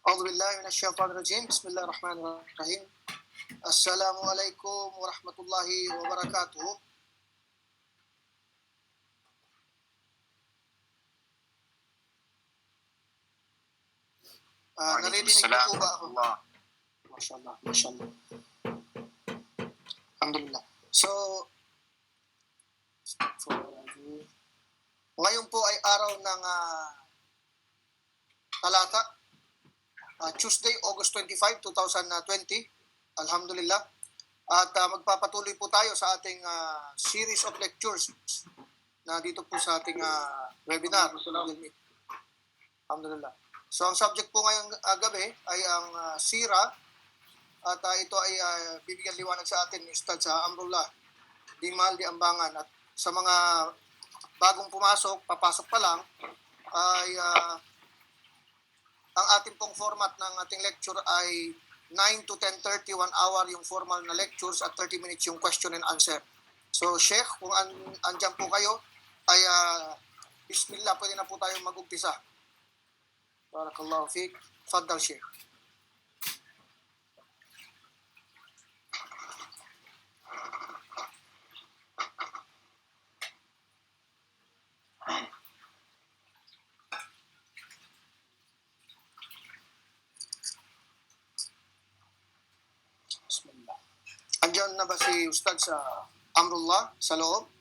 أعوذ بالله من الشيطان الرجيم بسم الله الرحمن الرحيم السلام عليكم ورحمة الله وبركاته. Naririnig niyo po ba ako? Mashallah, mashallah. Alhamdulillah. So, ngayon po ay araw ng talata, Tuesday, August 25, 2020. Alhamdulillah. At magpapatuloy po tayo sa ating series of lectures na dito po sa ating webinar. Alhamdulillah. So ang subject po ngayong gabi ay ang sira at ito ay bibigyan liwanag sa atin ni Ustad sa Amrullah Dimal di Ambangan. At sa mga bagong papasok pa lang, ay ang ating pong format ng ating lecture ay 9 to 10:30, 1 hour yung formal na lectures at 30 minutes yung question and answer. So Sheikh, kung andyan po kayo, ay bismillah, pwede na po tayo mag-umpisa. Barakallahu fiik. Faddal Sheikh. Bismillah. Andiyan na ba si Ustad sa Amrullah sa loob?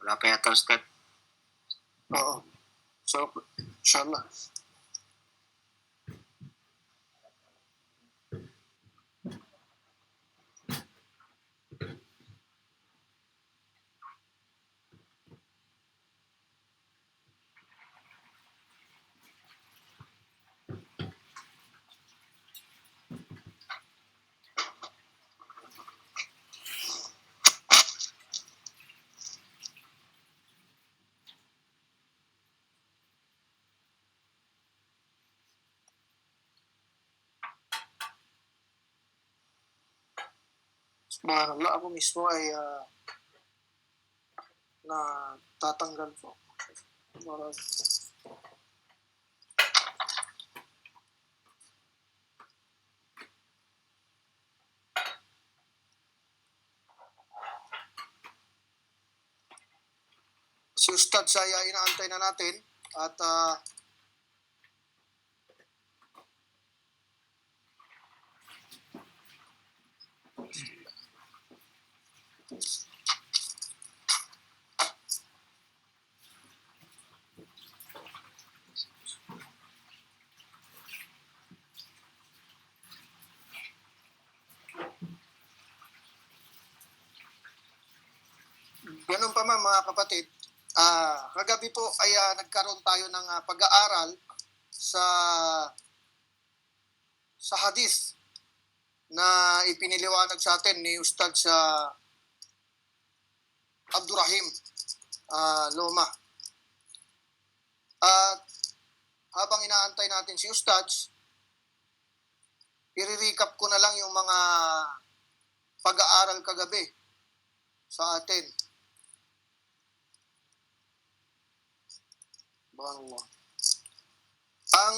Wala pa yata, Ustad. Oo. So, inshallah. Subhanallah, ako mismo ay na tatanggal po. Si Ustad saya inaantay na natin at ganun pa man mga kapatid, kagabi po ay nagkaroon tayo ng pag-aaral sa hadith na ipiniliwanag sa atin ni Ustad sa Abdurrahim Loma. At habang inaantay natin si Ustad, i-recap ko na lang yung mga pag-aaral kagabi sa atin. Ang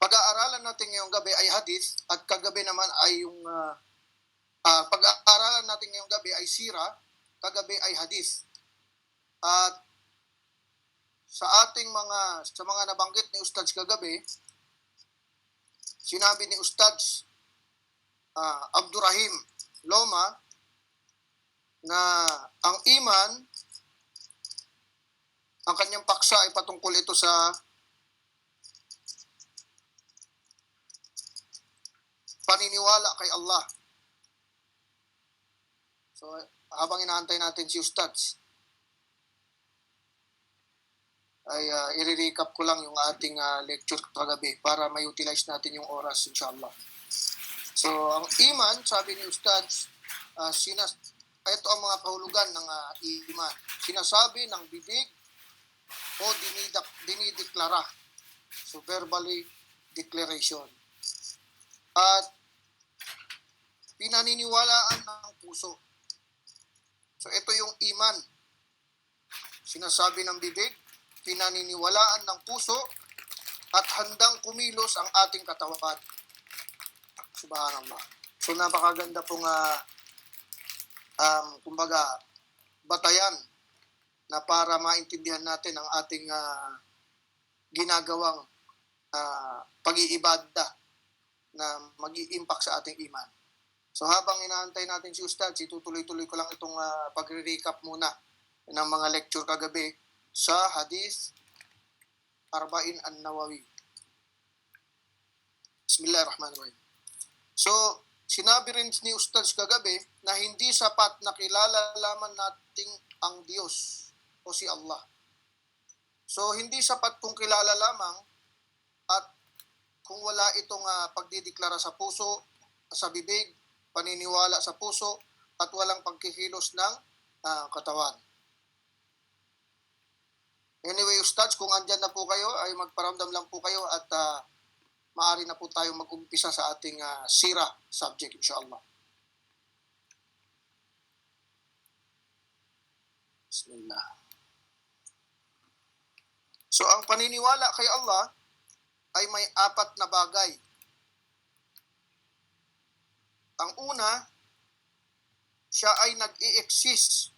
pag-aaralan natin ngayong gabi ay hadith at kagabi naman ay yung pag-aaralan natin ngayong gabi ay sira, kagabi ay hadith. At sa mga nabanggit ni Ustad kagabi, sinabi ni Ustad Abdurrahim Loma na ang iman, ang kanyang paksa ay patungkol ito sa paniniwala kay Allah. So, habang inaantay natin si Ustads, ay i-recap ko lang yung ating lecture kagabi para ma-utilize natin yung oras, inshallah. So, ang iman, sabi ni Ustads, ito ang mga kahulugan ng iman. Sinasabi ng bibig o dinideklara. So, verbally declaration. at pinaniniwalaan ng puso. So ito yung iman. Sinasabi ng bibig, pinaniniwalaan ng puso, at handang kumilos ang ating katawan. Subhanallah. So napakaganda pong kumbaga batayan na para maintindihan natin ang ating ginagawang pag-iibada na mag-i-impact sa ating iman. So habang inaantay natin si Ustad, itutuloy-tuloy ko lang itong pag-recap muna ng mga lecture kagabi sa Hadith Arba'in an-Nawawi. Bismillahirrahmanirrahim. So, sinabi rin ni Ustad kagabi na hindi sapat na kilala lamang nating ang Diyos o si Allah. So, hindi sapat kung kilala lamang at kung wala itong pagdideklara sa puso, sa bibig, paniniwala sa puso, at walang pagkikilos ng katawan. Anyway, Ustads, kung andyan na po kayo, ay magparamdam lang po kayo at maaari na po tayong mag-umpisa sa ating sira subject, insyaAllah. Bismillah. So, ang paniniwala kay Allah ay may 4 na bagay. Ang una, siya ay nag-i-exist.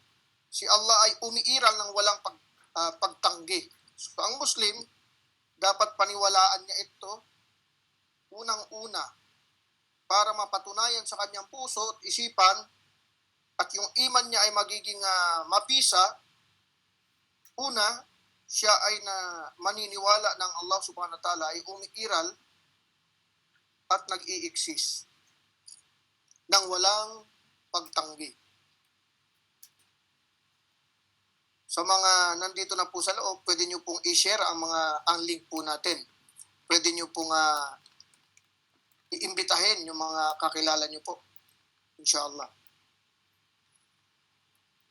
Si Allah ay umiiral ng walang pagtanggi. So, ang Muslim, dapat paniwalaan niya ito unang-una para mapatunayan sa kanyang puso at isipan at yung iman niya ay magiging mabisa. Una, siya ay maniniwala ng Allah subhanahu wa ta'ala ay umiiral at nag-i-exist ng walang pagtanggi. Sa mga nandito na po sa loob, pwede nyo pong i-share ang link po natin. Pwede nyo pong iimbitahin yung mga kakilala nyo po. Inshallah.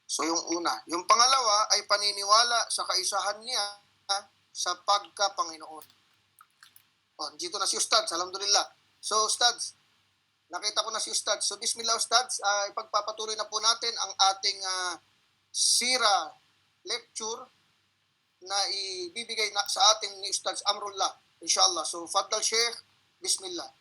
So yung una. Yung pangalawa ay paniniwala sa kaisahan niya sa pagka-Panginoon. O, dito na si Ustads. Alhamdulillah. So Ustads, nakita ko na si Ustads. So bismillah Ustads, ipagpapatuloy na po natin ang ating sira lecture na ibibigay na sa ating ni Ustads Amrullah. Inshallah. So Faddal Sheikh, bismillah.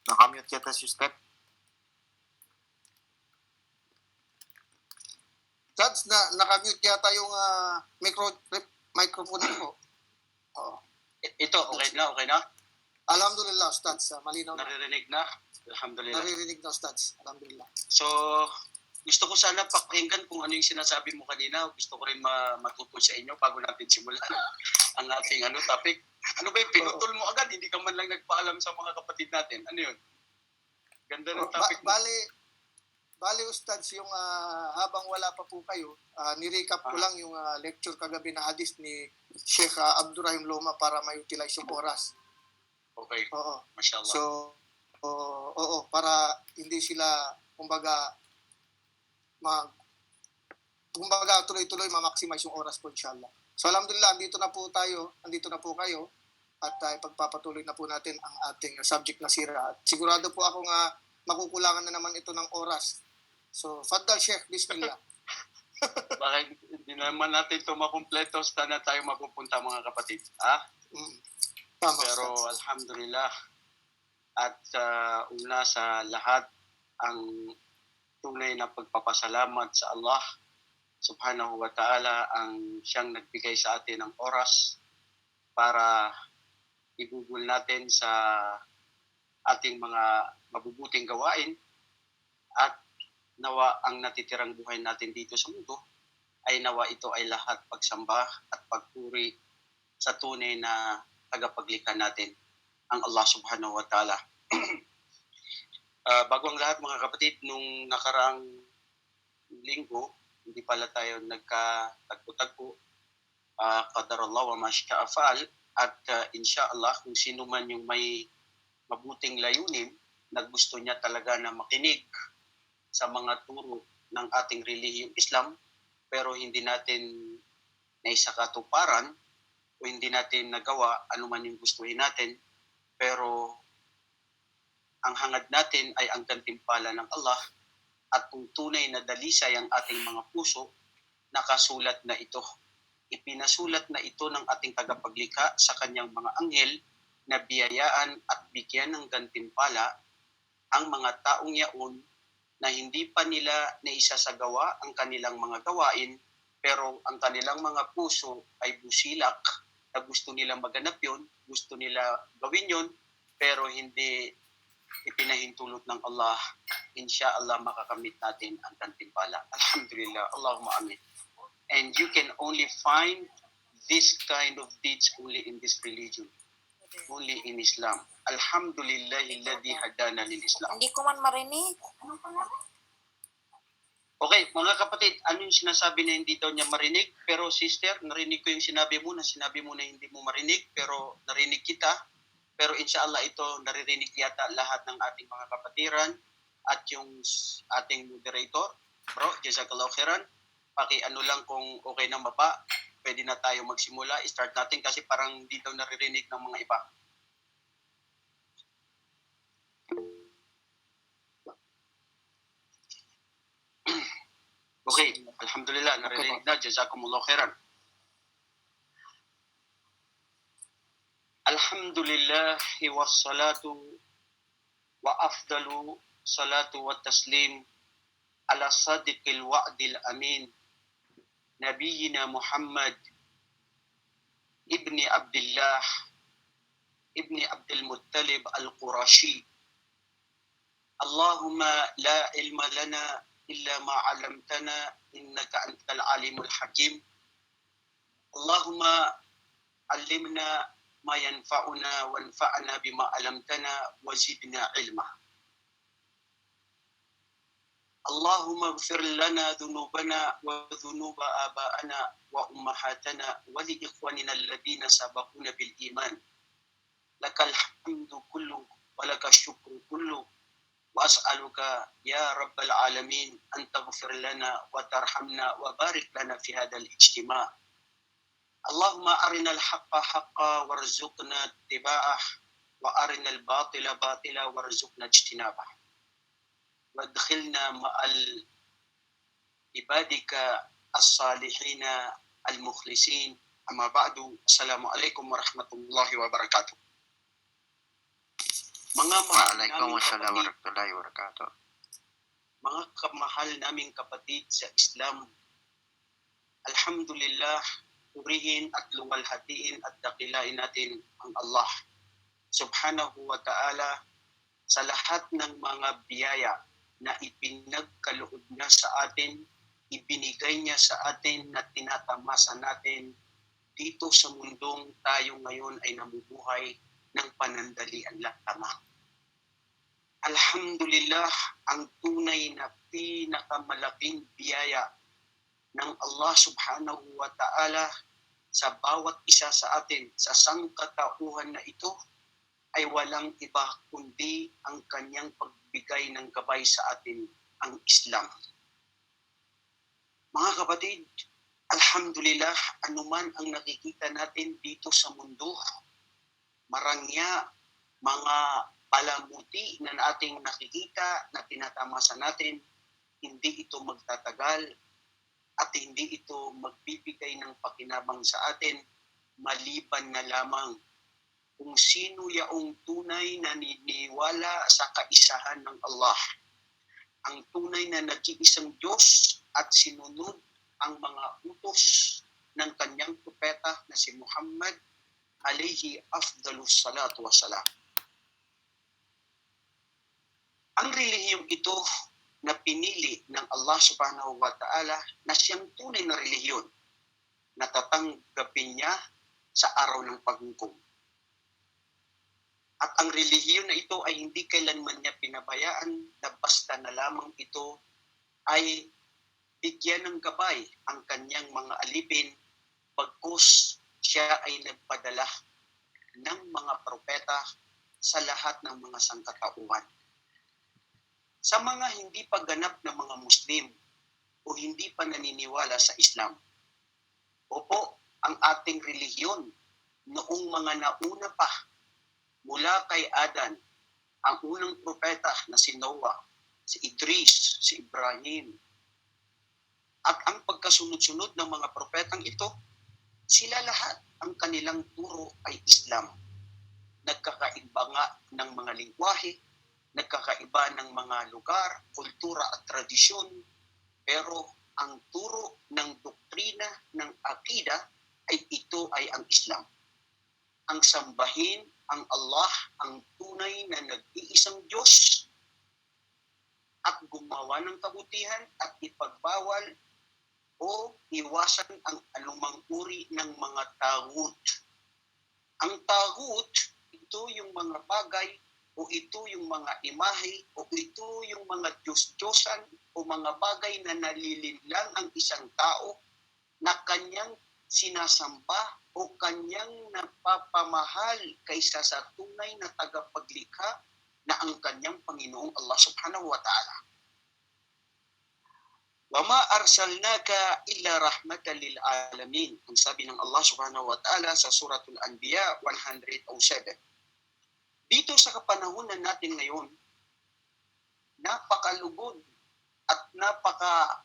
Nakamute yata si Ustad. Ustads, nakamute yata yung microphone mo. Oo. Ito, okay na? Alhamdulillah, Ustads. Malinaw na. Naririnig na? Alhamdulillah. Naririnig na, Ustads. Alhamdulillah. So, gusto ko sana pakinggan kung ano yung sinasabi mo kanina. Gusto ko rin matuto sa inyo bago natin simulan ang ating topic. Ano ba yung pinutol mo agad? Hindi ka man lang nagpaalam sa mga kapatid natin. Ano yun? Ganda ng topic mo. Bali, Ustads, yung habang wala pa po kayo, nirecap ko lang yung lecture kagabi na hadith ni Sheikh Abdurrahim Loma para ma-utilize yung oras. Okay. Oo. Mashallah. So, oo, para hindi sila, kumbaga tuloy-tuloy ma-maximize yung oras po, inshallah. So, alhamdulillah, andito na po kayo, at ipagpapatuloy na po natin ang ating subject na sira. At sigurado po ako makukulangan na naman ito ng oras. So, Faddal Sheikh, bismillah. Bakit hindi naman natin ito makumpleto saan na tayo mapupunta mga kapatid? Ha? Tama, Pero Ustads. alhamdulillah. At una sa lahat, ang tunay na pagpapasalamat sa Allah subhanahu wa ta'ala ang siyang nagbigay sa atin ng oras para ibubul natin sa ating mga mabubuting gawain at nawa ang natitirang buhay natin dito sa mundo ay nawa ito ay lahat pagsamba at pagpuri sa tunay na tagapaglikha natin, ang Allah subhanahu wa ta'ala. Bago ang lahat mga kapatid, nung nakaraang linggo hindi pala tayo nagkatagpo-tagpo. Qadarallah wa masya'a fa'al. At inshallah, kung sino man yung may mabuting layunin na gusto niya talaga na makinig sa mga turo ng ating relihiyong Islam, pero hindi natin naisakatuparan o hindi natin nagawa anuman yung gustuhin natin, pero ang hangad natin ay ang gantimpala ng Allah, at kung tunay na dalisay ang ating mga puso, nakasulat na ito. Ipinasulat na ito ng ating tagapaglikha sa kanyang mga anghel na biyayaan at bigyan ng gantimpala ang mga taong yaon na hindi pa nila naisasagawa ang kanilang mga gawain, pero ang kanilang mga puso ay busilak na gusto nilang maganap yun, gusto nila gawin yun, pero hindi ipinahintulot ng Allah. Insyaallah makakamit natin ang gantimpala. Alhamdulillah. Allahumma amin. And you can only find this kind of deeds only in this religion, only in Islam. Alhamdulillahilladzi hadana lil Islam. Hindi ko man marinig. Okay, mga kapatid, ano yung sinasabi na hindi daw niya marinig? Pero sister, narinig ko yung sinabi mo na hindi mo marinig, pero narinig kita. Pero inshallah ito, naririnig yata lahat ng ating mga kapatiran at yung ating moderator. Bro, jazakallahu khairan. Ano lang kung okay na baba, pwede na tayo magsimula. Start natin kasi parang hindi daw naririnig ng mga iba. Okay, alhamdulillah, naririnig na. Jazakumullah khairan. Alhamdulillah wassalatu wa afdalu salatu wa taslim ala sadiqil wa'dil amin Nabiyina Muhammad ibni Abdullah ibni Abdul Muttalib al-Qurashi. Allahumma la ilma lana illa ma 'allamtana innaka antal alimul hakim. Allahumma 'allimna ma yanfa'una wanfa'na bima 'allamtana wazidna ilma. Allahumma ighfir lana dhunubana wa dhunuba aba'ana wa ummahatana wa li ikhwanina alladhina sabaquna bil iman. Lakal hamdu kullu wa lakash syukru kullu. وأسألك يا رب العالمين أن تغفر لنا وترحمنا وبارك لنا في هذا الاجتماع. اللهم أرنا الحق حقا وارزقنا اتباعه وأرنا الباطل باطلا وارزقنا اجتنابه وادخلنا مع عبادك الصالحين المخلصين. أما بعد، السلام عليكم ورحمة الله وبركاته. Waalaikumsalam warahmatullahi wabarakatuh. Mga kamahal naming kapatid sa Islam, alhamdulillah, purihin at luwalhatiin at dakilain natin ang Allah subhanahu wa ta'ala sa lahat ng mga biyaya na ipinagkaloob niya sa atin, ibinigay niya sa atin na tinatamasa natin dito sa mundong tayo ngayon ay namubuhay ng panandalian lamang. Alhamdulillah, ang tunay na pinakamalaking biyaya ng Allah subhanahu wa ta'ala sa bawat isa sa atin sa sangkatauhan na ito ay walang iba kundi ang kanyang pagbigay ng gabay sa atin, ang Islam. Mga kapatid, alhamdulillah, anuman ang nakikita natin dito sa mundo, marangya, mga palamuti na ating nakikita na tinatamasa natin, hindi ito magtatagal at hindi ito magbibigay ng pakinabang sa atin maliban na lamang kung sino yaong tunay na naniniwala sa kaisahan ng Allah, ang tunay na nag-iisang Diyos at sinunod ang mga utos ng kanyang propeta na si Muhammad alayhi afdalus salatu wassalam. Ang relihiyong ito na pinili ng Allah subhanahu wa ta'ala na siyang tunay na relihiyon na tatanggapin niya sa araw ng paghukom. At ang relihiyon na ito ay hindi kailanman niya pinabayaan na basta na lamang ito ay bigyan ng gabay ang kanyang mga alipin bagkus siya ay nagpadala ng mga propeta sa lahat ng mga sangkatauhan. Sa mga hindi pa ganap na mga Muslim o hindi pa naniniwala sa Islam, opo, ang ating relihiyon noong mga nauna pa mula kay Adan, ang unang propeta na si Noah, si Idris, si Ibrahim, at ang pagkasunod-sunod ng mga propetang ito, sila lahat ang kanilang turo ay Islam. Nagkakaiba nga ng mga lingwahe, nagkakaiba ng mga lugar, kultura at tradisyon, pero ang turo ng doktrina ng akida ay ito ay ang Islam. Ang sambahin ang Allah, ang tunay na nag-iisang Diyos, at gumawa ng kabutihan at ipagbawal o iwasan ang anumang uri ng mga tagut. Ang tagut, ito yung mga bagay o ito yung mga imahe o ito yung mga Diyos-Diyosan o mga bagay na nalilinlang ang isang tao na kanyang sinasamba o kanyang napapamahal kaysa sa tunay na tagapaglikha na ang kanyang Panginoong Allah subhanahu wa ta'ala. وَمَا أَرْسَلْنَاكَ إِلَّا رَحْمَةً لِلْعَالَمِينَ. Ang sabi ng Allah subhanahu wa ta'ala sa Suratul Anbiya 107. Dito sa kapanahunan natin ngayon, napakalugod at napaka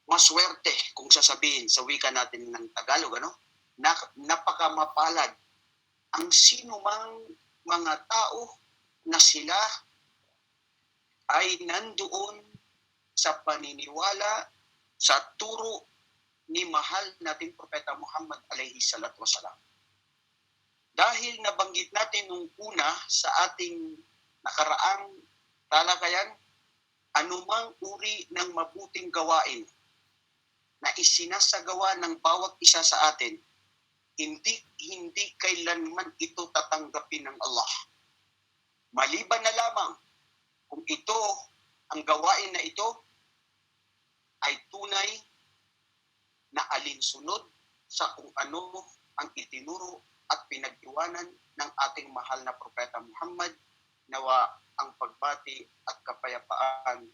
maswerte kung sasabihin sa wika natin ng Tagalog, napaka mapalad ang sino mang mga tao na sila ay nandoon sa paniniwala sa turo ni mahal nating Propeta Muhammad alayhi salatu wasalam. Dahil nabanggit natin nung una sa ating nakaraang talakayan, anumang uri ng mabuting gawain na isinasagawa ng bawat isa sa atin, hindi kailanman ito tatanggapin ng Allah. Maliban na lamang kung ito, ang gawain na ito, ay tunay na alinsunod sa kung ano ang itinuro at pinag-iwanan ng ating mahal na Propeta Muhammad, nawa ang pagbati at kapayapaan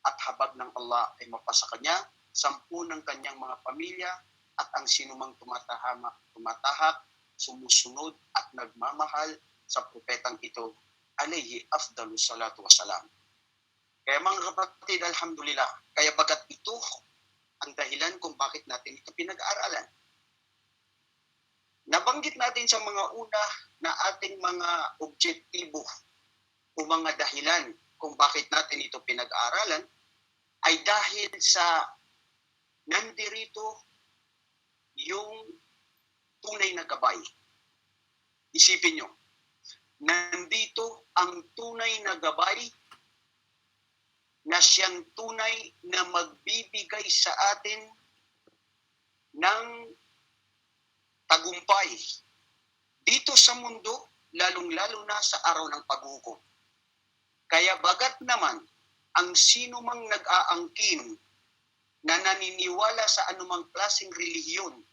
at habag ng Allah ay mapasa kanya, 10 ng kanyang mga pamilya, at ang sinumang tumatahak, sumusunod at nagmamahal sa propetang ito, alayhi afdalus salatu wassalam. Kaya mga kapatid, alhamdulillah, kaya bagat ito ang dahilan kung bakit natin ito pinag-aaralan. Nabanggit natin sa mga una na ating mga objektibo o mga dahilan kung bakit natin ito pinag-aaralan ay dahil sa nandirito yung tunay na gabay. Isipin nyo, nandito ang tunay na gabay na siyang tunay na magbibigay sa atin ng tagumpay dito sa mundo, lalong-lalo na sa araw ng paghukom. Kaya bagat naman, ang sino mang nag-aangkin na naniniwala sa anumang klaseng relihiyon,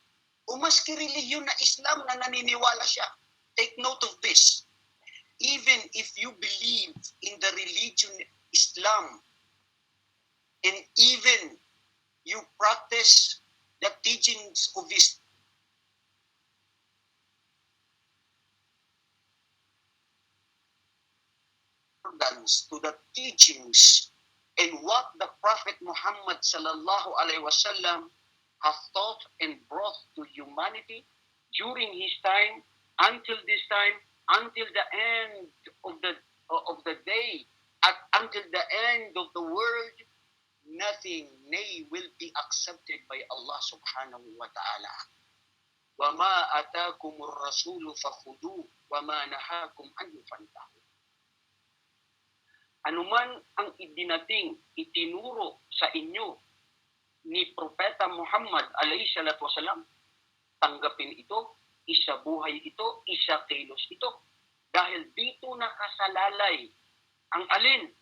o maski relihiyon na Islam na naniniwala siya, take note of this. Even if you believe in the religion Islam, and even you practice the teachings of Islam, to the teachings and what the Prophet Muhammad sallallahu alaihi wasallam has taught and brought to humanity during his time, until this time, until the end of the day, at until the end of the world, nothing will be accepted by Allah subhanahu wa ta'ala. وَمَا أَتَاكُمُ الرَّسُولُ فَخُذُوهُ وَمَا نَهَاكُمْ عَنْهُ فَانْتَهُوا. Anuman ang idinating, itinuro sa inyo ni Propeta Muhammad alayhi salatu wasalam, tanggapin ito, isabuhay ito, isakilos ito. Dahil dito nakasalalay ang alin?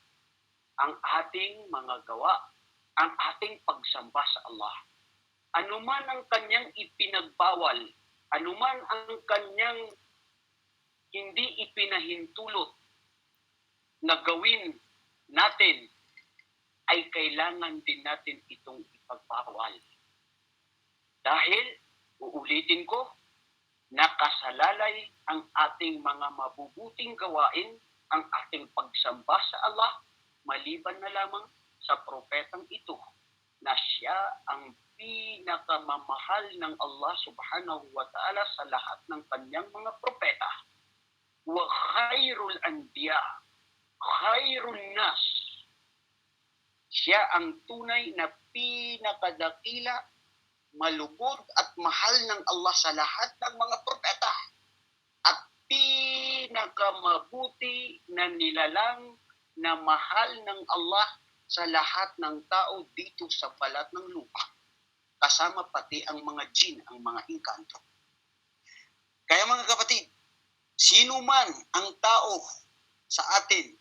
ang ating mga gawa, ang ating pagsamba sa Allah. Anuman ang kanyang ipinagbawal, anuman ang kanyang hindi ipinahintulot na gawin natin, ay kailangan din natin itong ipagbawal. Dahil, uulitin ko, nakasalalay ang ating mga mabubuting gawain, ang ating pagsamba sa Allah, maliban na lamang sa propetang ito, na siya ang pinakamamahal ng Allah subhanahu wa ta'ala sa lahat ng kanyang mga propeta. Wa khairul anbiya, khairun nas. Siya ang tunay na pinakadakila, malugod at mahal ng Allah sa lahat ng mga propeta. At pinakamabuti na nilalang na mahal ng Allah sa lahat ng tao dito sa balat ng lupa. Kasama pati ang mga jin, ang mga engkanto. Kaya mga kapatid, sino man ang tao sa atin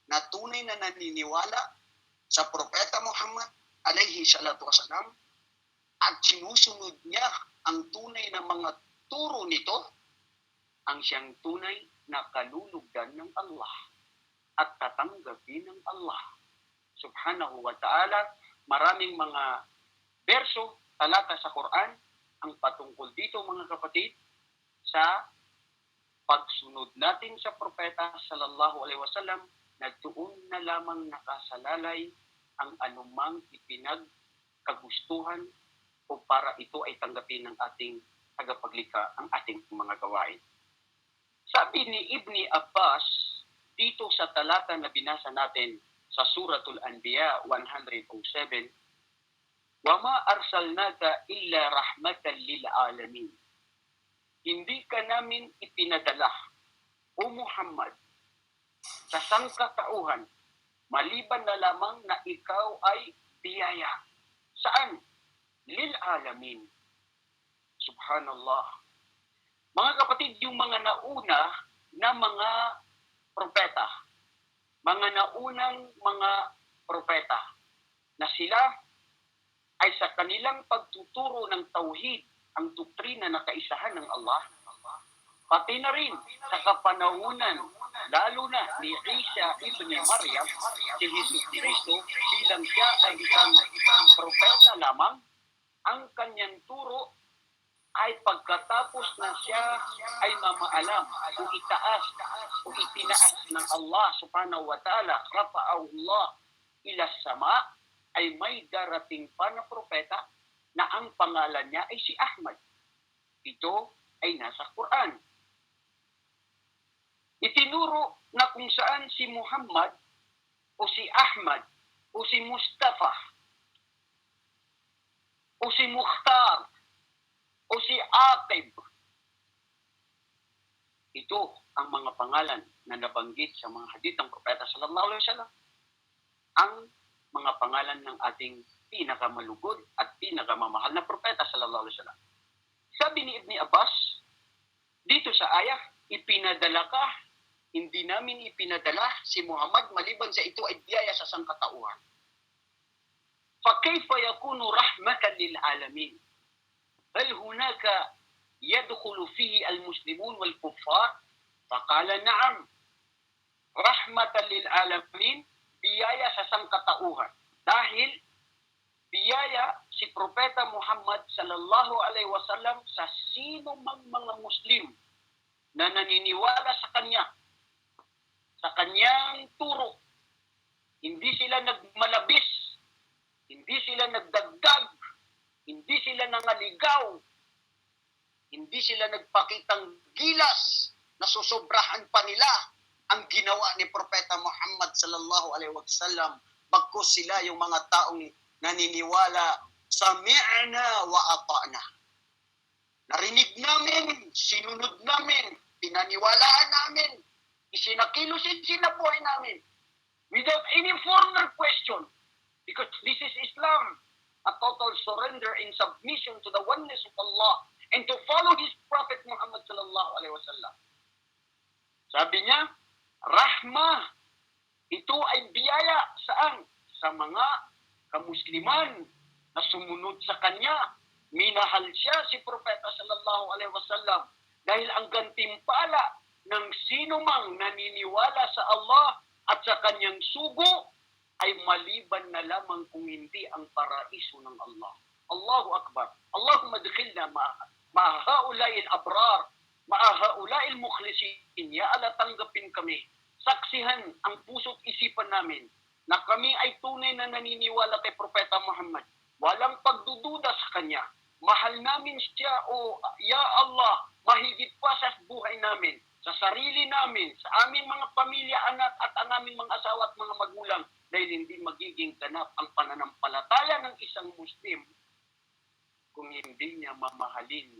na tunay na naniniwala sa Propeta Muhammad alayhi salatu wasalam at sinusunod niya ang tunay na mga turo nito, ang siyang tunay na kalulugdan ng Allah at tatanggapin ng Allah subhanahu wa ta'ala. Maraming mga verso, talata sa Quran ang patungkol dito mga kapatid sa pagsunod natin sa propeta sallallahu alaihi wasallam, na doon na lamang nakasalalay ang anumang ipinagkagustuhan o para ito ay tanggapin ng ating tagapaglikha ang ating mga gawain. Sabi ni Ibni Abbas dito sa talata na binasa natin sa Suratul Anbiya 107, "Wama arsalnaka illa rahmatan lil alamin." Hindi ka namin ipinadala, O Muhammad, sa sangkatauhan, maliban na lamang na ikaw ay biyaya. Saan? Lil alamin. Subhanallah. Mga kapatid, yung mga nauna na mga propeta, mga naunang mga propeta, na sila ay sa kanilang pagtuturo ng tauhid, ang doktrina na kaisahan ng Allah, pati na rin sa kapanahunan, lalo na ni Isa ibn Maryam, si Jesus Cristo, bilang siya ay isang propeta lamang, ang kanyang turo ay pagkatapos na siya ay mamaalam o itaas o itinaas ng Allah subhanahu wa ta'ala, rafa'ahu Allah ila sama, ay may darating pa na propeta na ang pangalan niya ay si Ahmad. Ito ay nasa Quran. Itinuro na kung saan si Muhammad o si Ahmad o si Mustafa o si Mukhtar o si Aqib. Ito ang mga pangalan na nabanggit sa mga hadith ng Propeta sallallahu alaihi wasallam. Ang mga pangalan ng ating pinakamalugod at pinakamamahal na Propeta sallallahu alaihi wasallam. Sabi ni Ibni Abbas, dito sa ayah, ipinadala ka, hindi namin ipinadala si Muhammad maliban sa ito ay biyaya sa sangkatauhan. فَكَيْفَ يَكُونُ رَحْمَةً لِلْعَالَمِينَ هل هناك يدخل فيه المسلمون والكفار؟ فقال نعم. رحمة للعالمين, biyaya sa sangkatauhan. Dahil biyaya si Propeta Muhammad sallallahu alaihi wasallam sa sino mang mga Muslim na naniniwala sa kanya, sa kanyang turo. Hindi sila nagmalabis, hindi sila nagdagdag, hindi sila nangaligaw, hindi sila nagpakitang gilas na susobrahan pa nila ang ginawa ni Propeta Muhammad sallallahu alaihi wasallam, bagkus sila yung mga taong naniniwala, sami'na wa ata'na. Narinig namin, sinunod namin, pinaniwalaan namin, isinakilusin sinabuhay namin without any further question, because this is Islam, a total surrender and submission to the oneness of Allah and to follow His Prophet Muhammad sallallahu alaihi wasallam. Sabi niya, rahmah, Ito ay biyaya saan? Sa mga kamusliman na sumunod sa kanya. Minahal siya si Propeta sallallahu alaihi wasallam dahil ang gantimpala ng sino mang naniniwala sa Allah at sa kanyang sugo ay maliban na lamang kung hindi ang paraiso ng Allah. Allahu Akbar. Allahumma adkhilna ma'a haula'il abrar, ma'a haula'il mukhlisin. Ya Allah, tanggapin kami. Saksihan ang puso't isipan namin na kami ay tunay na naniniwala kay Propeta Muhammad. Walang pagdududa sa kanya. Mahal namin siya, o Ya Allah, mahigit pa sa buhay namin, sa sarili namin, sa aming mga pamilya, anak, at ang aming mga asawa at mga magulang, dahil hindi magiging ganap ang pananampalataya ng isang Muslim kung hindi niya mamahalin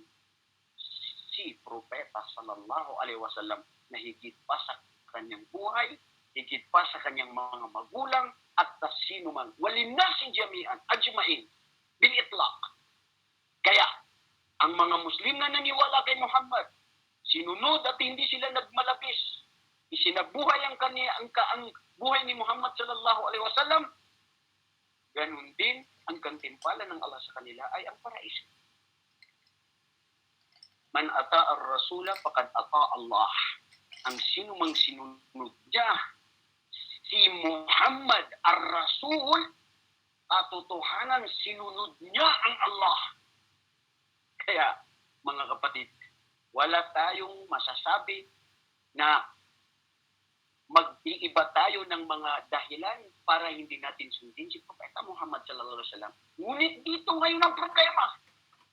si Propeta sallallahu alaihi wasallam na higit pa sa kanyang buhay, higit pa sa kanyang mga magulang, at sa sino man. Walinasi jami'an, ajma'in, bil itlaq. Kaya, ang mga Muslim na naniwala kay Muhammad, sinunod at hindi sila nagmalabis, isinabuhay ang buhay ni Muhammad sallallahu alaihi wasallam, ganun din ang gantimpala ng Allah sa kanila ay ang paraiso. Man ata ar-rasula faqad ata Allah. Ang sino mang sinunod niya si Muhammad ar-Rasul, katotohanan sinunod niya ang Allah. Kaya, mga kapatid, wala tayong masasabi na mag-iiba tayo ng mga dahilan para hindi natin sundin si Propeta Muhammad sallallahu alaihi wasallam. Ngunit dito ngayon ang problema.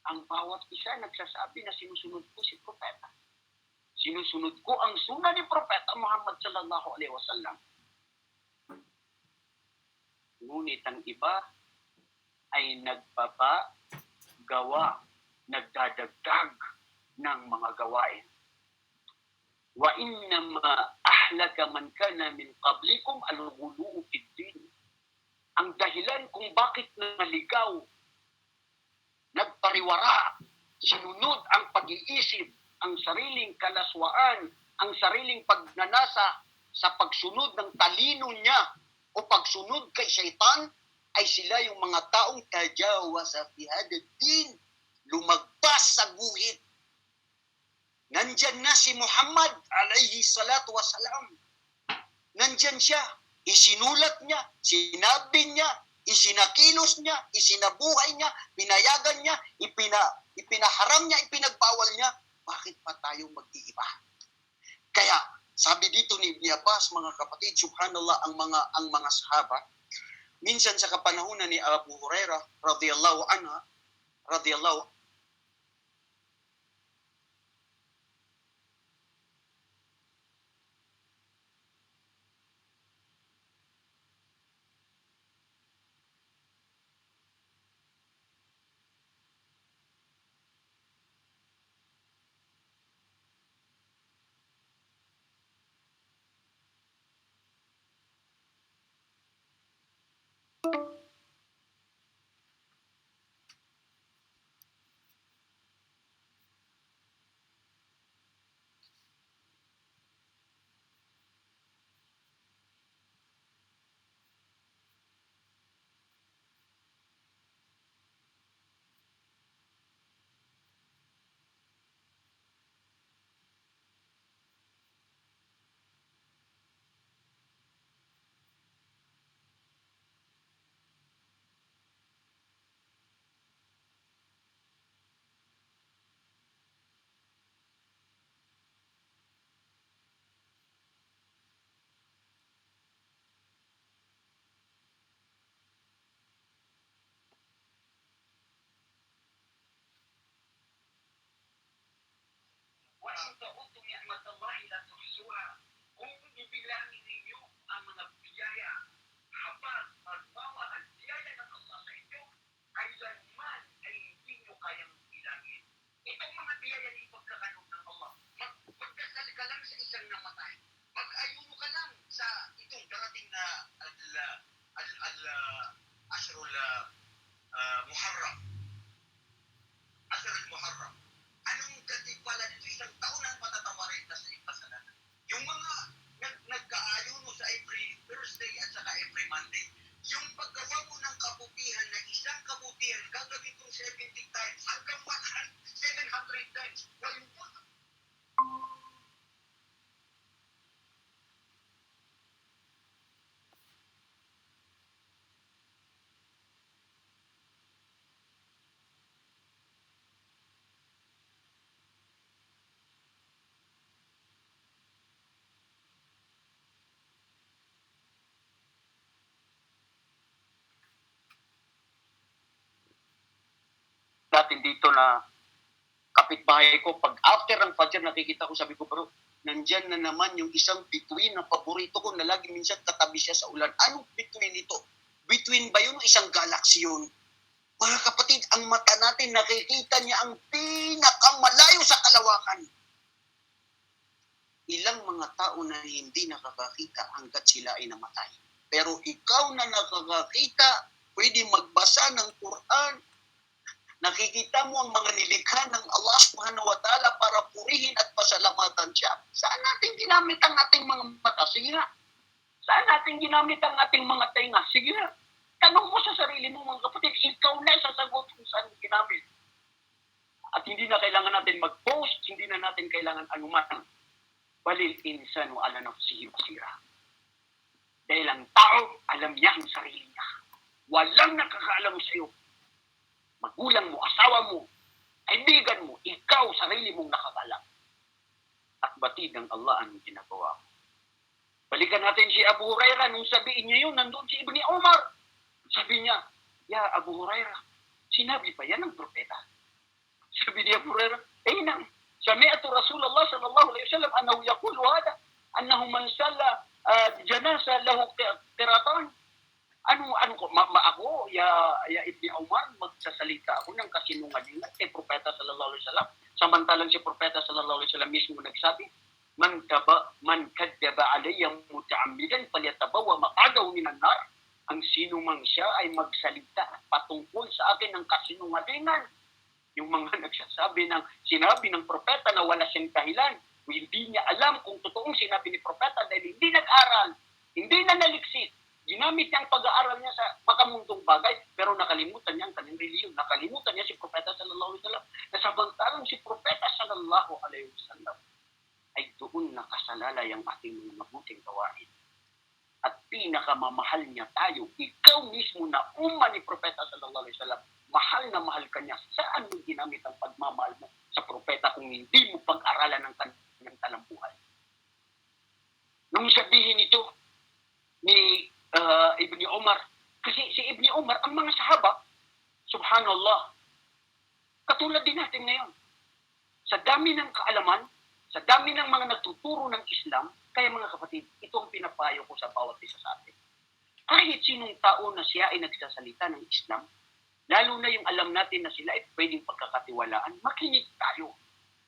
Ang bawat isa nagsasabi na sinusunod ko si Propeta. Sinusunod ko ang sunnah ni Propeta Muhammad sallallahu alaihi wasallam. Ngunit ang iba ay nagpapagawa, nagdadagdag ng mga gawain. Wa innama ahlaka man kana min qablikum al-ghulu'u fid din. Ang dahilan kung bakit naligaw, nagpariwara, sinunod ang pag-iisip, ang sariling kalaswaan, ang sariling pagnanasa sa pagsunod ng talino niya o pagsunod kay syaitan, ay sila yung mga taong tajawaza fi hadad din, lumagpas sa guhit. Nandyan na si Muhammad alayhi salatu wasalam. Nandyan siya. Isinulat niya, sinabi niya, isinakilos niya, isinabuhay niya, pinayagan niya, ipinaharam niya, ipinagbawal niya. Bakit pa tayo mag-iiba? Kaya, sabi dito ni Ibn Abbas, mga kapatid, subhanallah, ang mga sahaba, minsan sa kapanahunan ni Abu Hurairah radhiyallahu anha, radhiyallahu wa in ta'uddu ni'matallahi la tuhsuha. Kung bibilangin ninyo ang mga biyaya, habang magbawa ang biyaya ng Allah sa inyo, kailanman ay hindi nyo kayang bilangin. Itong mga biyaya na ipagkakalog ng Allah, magdasal ka lang sa isang namatay, mag-ayuno ka lang sa itong darating na Ashrul Muharram. Ashrul Muharram. Anong katimpala nito? Isang taon ang patatawarin na sa ipasalanan. Yung mga nagkaayon natin dito na kapitbahay ko, pag after ng Fajr, nakikita ko, sabi ko, bro, nandyan na naman yung isang bituin na paborito ko na lagi minsan katabi siya sa ulan. Anong bituin ito? Bituin ba yun o isang galaxy yun? Mga kapatid, ang mata natin nakikita niya ang pinakamalayo sa kalawakan. Ilang mga tao na hindi nakakakita hanggat sila ay namatay. Pero ikaw na nakakakita, pwede magbasa ng Quran, nakikita mo ang mga nilikha ng Allah subhanahu wa ta'ala para purihin at pasalamatan siya. Saan natin ginamit ang ating mga mata? Sige nga. Saan natin ginamit ang ating mga tainga? Sige nga. Tanong mo sa sarili mo, mga kapatid, ikaw na sasagot kung saan ginamit. At hindi na kailangan natin mag-post, hindi na natin kailangan anuman. Balil insan wa ala nafsihi basira. Dahil ang tao, alam niya ang sarili niya. Walang nakakaalam sa iyo. Magulang mo, asawa mo, kaibigan mo, ikaw, sarili mong nakakaalam. At batid ng Allah ang ginagawa mo. Balikan natin si Abu Hurairah, nung sabihin niya yun, nandun si Ibni Umar. Sabi niya, ya Abu Hurairah, sinabi pa yan ng propeta. Sabi ni Abu Hurairah, nang, sami'atu Rasulullah sallallahu alaihi wasallam annahu yaqulu hada, annahu man salla janasa lahu qiratan. Ako, ya Ibni Umar, magsasalita ako ng kasinungalingan kay propeta sallallahu alaihi wasallam. Samantalang si propeta sallallahu alaihi wasallam mismo nagsabi, man kadzaba alayya muta'ammidan falyatabawa maq'adahu minan nar. Ang sino mang siya ay magsalita patungkol sa akin ng kasinungalingan. Yung mga nagsasabi sinabi ng propeta na wala siyang dahilan, hindi niya alam kung totoong sinabi ni propeta dahil hindi nag-aral, hindi na naliksit. Ginamit niya ang pag-aaral niya sa makamundong bagay, pero nakalimutan niya ang kanyang reliyon. Nakalimutan niya si propeta sallallahu alaihi wasallam. Nasabantalang si propeta sallallahu alaihi wasallam ay doon nakasalalay ang ating mga mabuting gawain. At pinakamamahal niya tayo, ikaw mismo na ni propeta sallallahu alaihi wasallam, mahal na mahal ka niya. Saan mo ginamit ang pagmamahal mo sa propeta kung hindi mo pag-aralan ng kanyang talambuhay? Nung sabihin ito ni Ibni Umar, kasi si Ibni Umar, ang mga sahaba, subhanallah, katulad din natin ngayon. Sa dami ng kaalaman, sa dami ng mga nagtuturo ng Islam, kaya mga kapatid, ito ang pinapayo ko sa bawat isa sa atin. Kahit sinong tao na siya ay nagsasalita ng Islam, lalo na yung alam natin na sila ay pwedeng pagkakatiwalaan, makinig tayo.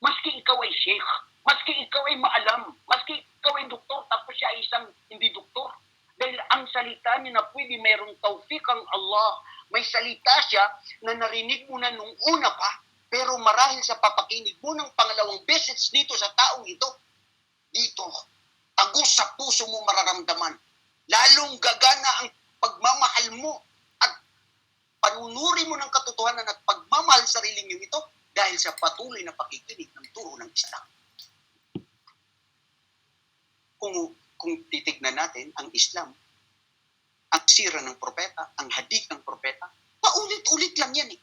Maski ikaw ay sheikh, maski ikaw ay maalam, maski ikaw ay doktor, tapos siya ay isang hindi doktor. Dahil ang salita niya na pwede mayroong tawfik ang Allah, may salita siya na narinig mo na nung una pa, pero marahil sa papakinig mo ng pangalawang beses dito sa taong ito, dito, tagos sa puso mo mararamdaman. Lalong gagana ang pagmamahal mo at panunuri mo ng katotohanan at pagmamahal sa sarili niyo ito dahil sa patuloy na pakikinig ng turo ng Islam. Kung titignan natin ang Islam, ang sira ng propeta, ang hadith ng propeta, paulit-ulit lang yan eh.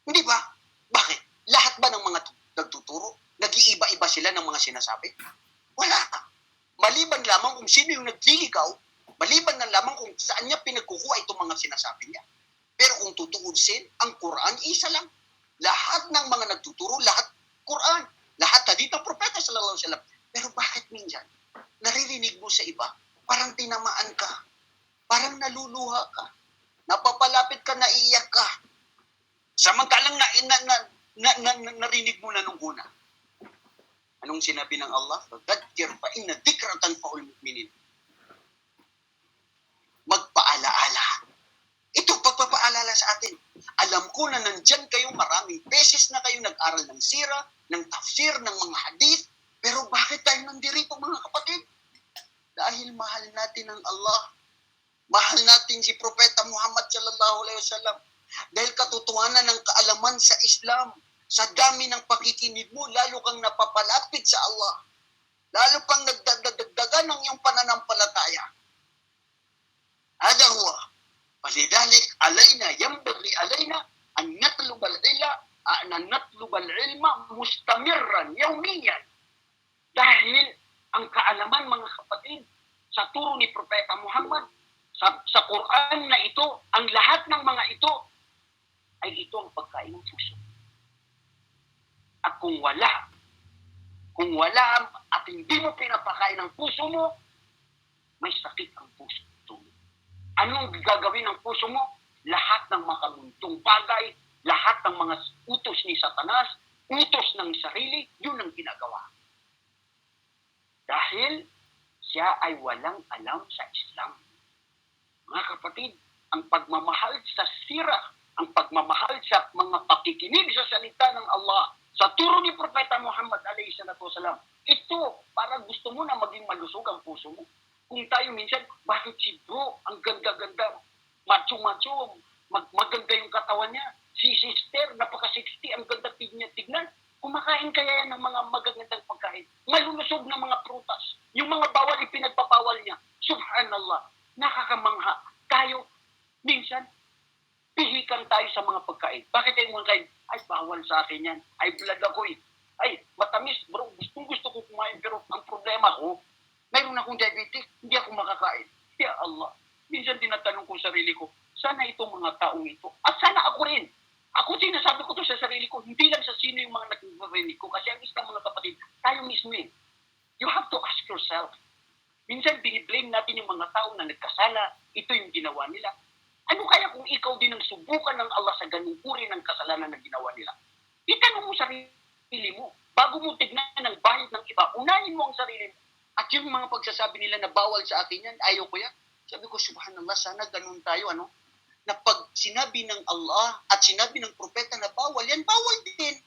Hindi ba? Bakit? Lahat ba ng mga nagtuturo, nag-iiba-iba sila ng mga sinasabi? Wala. Maliban lamang kung sino yung nagliligaw, maliban na lamang kung saan niya pinagkukuha itong mga sinasabi niya. Pero kung tutuusin, ang Quran, isa lang. Lahat ng mga nagtuturo, lahat Quran. Lahat hadith ng propeta sallallahu alaihi wasallam. Pero bakit minsan, naririnig mo sa iba, parang tinamaan ka, parang naluluha ka, napapalapit ka, naiiyak ka. Samantalang narinig mo na nung una. Anong sinabi ng Allah? Fadhakkir fa inna dhikra tanfa'ul mu'minin. Magpaalaala. Ito pagpapaalala sa atin. Alam ko na nandyan kayo, maraming beses na kayo nag-aral ng sira, ng tafsir, ng mga hadith. Pero bakit tayo nandirito mga kapatid? Dahil mahal natin ang Allah. Mahal natin si Propeta Muhammad sallallahu alaihi wasallam. Dahil katotohanan ng kaalaman sa Islam, sa dami ng pakikinig mo, lalo kang napapalapit sa Allah. Lalo pang nagdagdagan ng iyong pananampalataya. Hada huwa. Falidhalik alayna, yambaghi alayna an natlubal ilma mustamirran, yawmiyan. Dahil ang kaalaman mga kapatid, sa turo ni Propeta Muhammad, sa Quran na ito, ang lahat ng mga ito, ay ito ang pagkain ng puso. At kung wala at hindi mo pinapakain ng puso mo, may sakit ang puso mo. Anong gagawin ng puso mo? Lahat ng makamuntong bagay, lahat ng mga utos ni Satanas, utos ng sarili, yun ang ginagawa. Dahil siya ay walang alam sa Islam. Mga kapatid, ang pagmamahal sa sira, ang pagmamahal sa mga pakikinig sa salita ng Allah, sa turo ni Propeta Muhammad alayhi salatu wasalam, ito, para gusto mo na maging malusog ang puso mo. Kung tayo minsan, bakit si bro, ang ganda-ganda, macho-macho, maganda yung katawan niya. Si sister, napaka-60, ang ganda tignan. Kumakain kaya yan ng mga magagandang pagkain. Malulusog na mga prutas. Yung mga bawal, ipinagpapawal niya. Subhanallah, nakakamangha. Tayo, minsan, pihikan tayo sa mga pagkain. Bakit tayo mga kain? Ay, bawal sa akin yan. Ay, blood ako eh. Ay, matamis, bro. Gusto ko kumain. Pero ang problema ko, mayroon akong diabetes, hindi ako makakain. Ya Allah. Minsan tinatanong ko sarili ko, sana itong mga taong ito, at sana ako rin. Ako sinasabi ko to sa sarili ko, hindi lang sa sino yung mga nagrinig ko. Kasi ang Islam, mga kapatid, tayo mismo eh. You have to ask yourself. Minsan biniblame natin yung mga tao na nagkasala, ito yung ginawa nila. Ano kaya kung ikaw din ang subukan ng Allah sa ganung uri ng kasalanan na ginawa nila? Itanong mo sarili mo. Bago mo tignan ang bahid ng iba, unahin mo ang sarili mo. At yung mga pagsasabi nila na bawal sa akin yan, ayaw ko yan. Sabi ko, subhanallah, sana ganun tayo, na pag sinabi ng Allah at sinabi ng propeta na bawal, yan bawal din.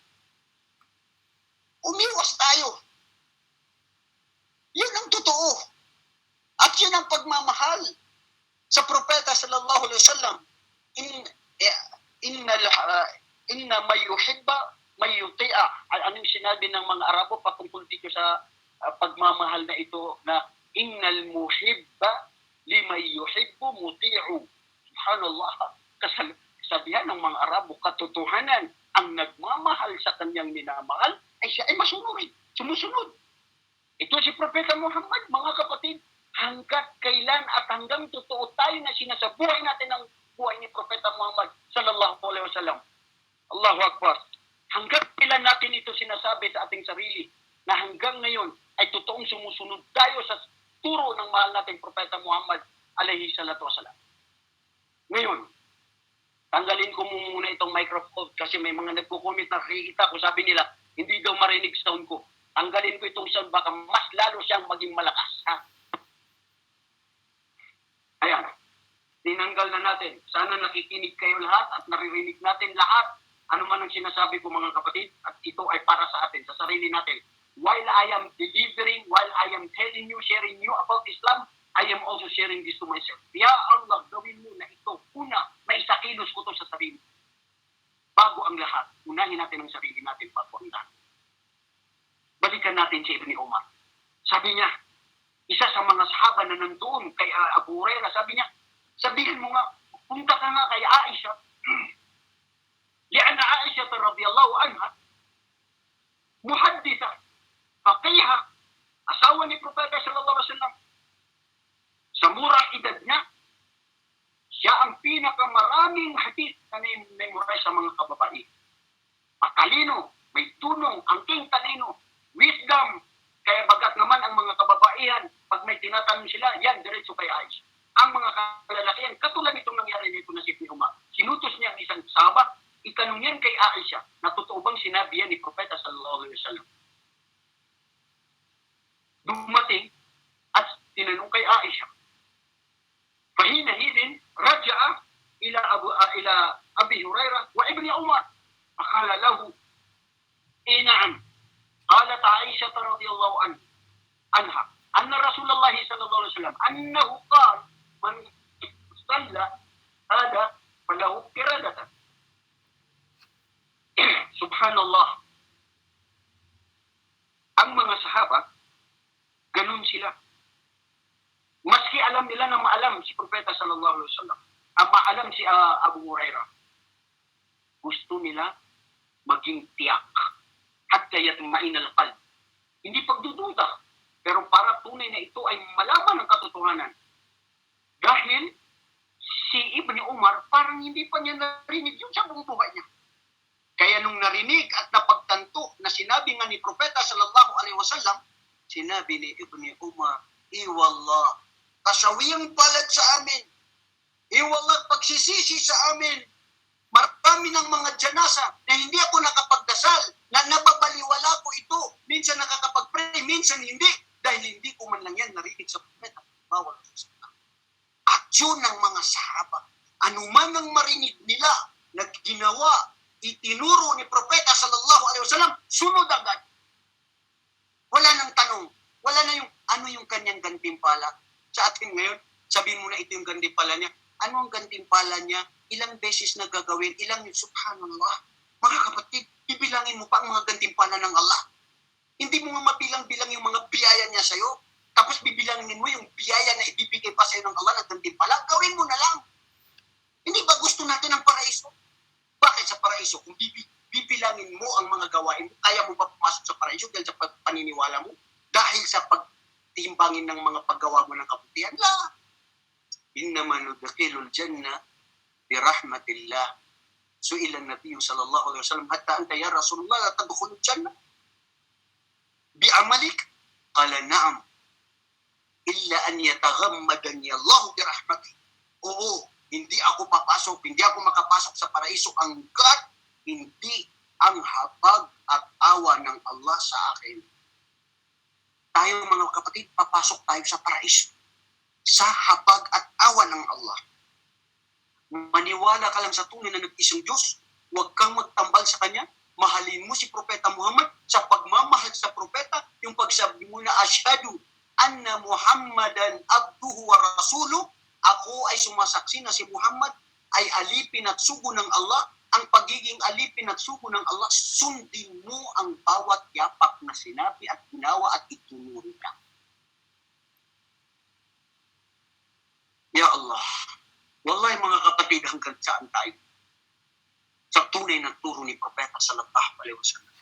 Umiwas tayo. Yun ang totoo. At yun ang pagmamahal sa propeta sallallahu alaihi wasallam. Inna may yuhibba, may yuti'a. Anong sinabi ng mga Arabo patungkol dito sa pagmamahal na ito na innal muhibba limay yuhibbu muti'u. Subhanallah. Kasabihan ng mga Arabo, katotohanan, ang nagmamahal sa kanyang minamahal ay siya ay masunurin, sumusunod. Ito si Propeta Muhammad, mga kapatid, hanggat kailan at hanggang totoo tayo na sinasabuhay natin ang buhay ni Propeta Muhammad sallallahu alaihi wasallam. Allahu Akbar. Hanggat kailan natin ito sinasabi sa ating sarili na hanggang ngayon ay totoong sumusunod tayo sa turo ng mahal nating Propeta Muhammad alaihi salatu wasalam. Ngayon, tanggalin ko muna itong microphone kasi may mga nagko-comment na nakikita ko, sabi nila, hindi daw marinig sound ko. Tanggalin ko itong sound, baka mas lalo siyang maging malakas. Ha? Ayan. Tinanggal na natin. Sana nakikinig kayo lahat at naririnig natin lahat. Ano man ang sinasabi ko mga kapatid, at ito ay para sa atin, sa sarili natin. While I am delivering, while I am telling you, sharing you about Islam, I am also sharing this to myself. Ya Allah, gawin mo na ito. Una, maisakilos ko ito sa sarili. Bago ang lahat, unahin natin ang sarili natin bago ang lahat. Balikan natin si Ibn Umar. Sabi niya, isa sa mga sahaba na nandoon kay Abu Hurairah, sabi niya, sabihin mo nga, punta ka nga kay Aisha. Lianna Aisha radhiyallahu anha, muhadditha, faqiha, asawa ni Propeta sallallahu alaihi wasallam. Sa murang edad niya, siya ang pinakamaraming hadith na memorize sa mga kababae. Matalino, may tunong, angking talino, wisdom. Kaya bagat naman ang mga kababaihan, pag may tinatanong sila, yan, diretso kay Aisha. Ang mga kalalakihan, katulad itong nangyari nito na si Ibn Umar. Sinutos niya ang isang sahaba, itanong yan kay Aisha, na totoo bang sinabi yan ni Propeta sallallahu alaihi wasallam. Dumating at tinanong kay Aisha. فحينئذ رجع إلى أبي هريرة وابن عمر فقال له إيه نعم. قالت عائشة رضي الله عنها أن رسول الله صلى الله عليه وسلم أنه قال من صلى هذا فله قردة. Subhanallah. Ang mga sahaba, ganun sila. Maski alam nila na maalam si Propeta sallallahu alaihi wasallam, maalam si Abu Hurairah, gusto nila maging tiyak hatta yatma'in al-qalb. Hindi pagdududa, pero para tunay na ito ay malaman ng katotohanan. Dahil si Ibni Umar parang hindi pa niya narinig yun sa buong buhay niya. Kaya nung narinig at napagtanto na sinabi nga ni Propeta sallallahu alaihi wasallam, sinabi ni Ibni Umar, "Iwallah, kasawiyang palad sa amin. Iwallah, pagsisisi sa amin. Marami ng mga janasa na hindi ako nakapagdasal, na nababaliwala ko ito. Minsan nakakapag-pray, minsan hindi. Dahil hindi ko man lang yan narinig sa Propeta. Bawal sa At yun ang mga sahaba. Anuman ang marinig nila na ginawa, itinuro ni Propeta sallallahu alaihi wasallam, sunod agad. Wala nang tanong. Wala na yung ano yung kanyang gantimpala. Sa atin ngayon, sabihin mo na ito yung gantimpala niya. Ano ang gantimpala niya? Ilang beses na gagawin? Ilang yung subhanallah. Mga kapatid, ibilangin mo pa ang mga gantimpala ng Allah. Hindi mo nga mabilang-bilang yung mga biyaya niya sa'yo. Tapos bibilangin mo yung biyaya na ibibigay pa sa'yo ng Allah ng gantimpala. Gawin mo na lang. Hindi ba gusto natin ang paraiso? Bakit sa paraiso? Kung bibilangin mo ang mga gawain mo, kaya mo ba pumasok sa paraiso dahil sa paniniwala mo? Dahil sa pagtimbangin ng mga paggawa mo ng kabutihan? La! Innama nudkhilul jannah birahmatillah. Su'ila an-nabiy sallallahu alaihi wasallam, hatta anta ya Rasulullah la tadkhulul jannah bi'amalik? Qala na'am. Illa an yataghammadani Allah birahmatih. Oo, hindi ako makapasok sa paraiso hanggat hindi ang habag at awa ng Allah sa akin. Tayo mga kapatid, papasok tayo sa paraiso sa habag at awa ng Allah. Maniwala ka lang sa tunay na nag-isang Diyos. Huwag kang magtambal sa Kanya. Mahalin mo si Propeta Muhammad. Sa pagmamahal sa Propeta, yung pagsabi mo na asyhadu anna Muhammadan abduhu wa rasuluh, ako ay sumasaksi na si Muhammad ay alipin at sugo ng Allah. Ang pagiging alipin at sugo ng Allah, sundin mo ang bawat yapak na sinabi at ginawa at itinuro ka. Ya Allah, wallahi mga kapatid, hanggang saan tayo? Sa tunay na turo ni Propeta sallallahu alaihi wasallam.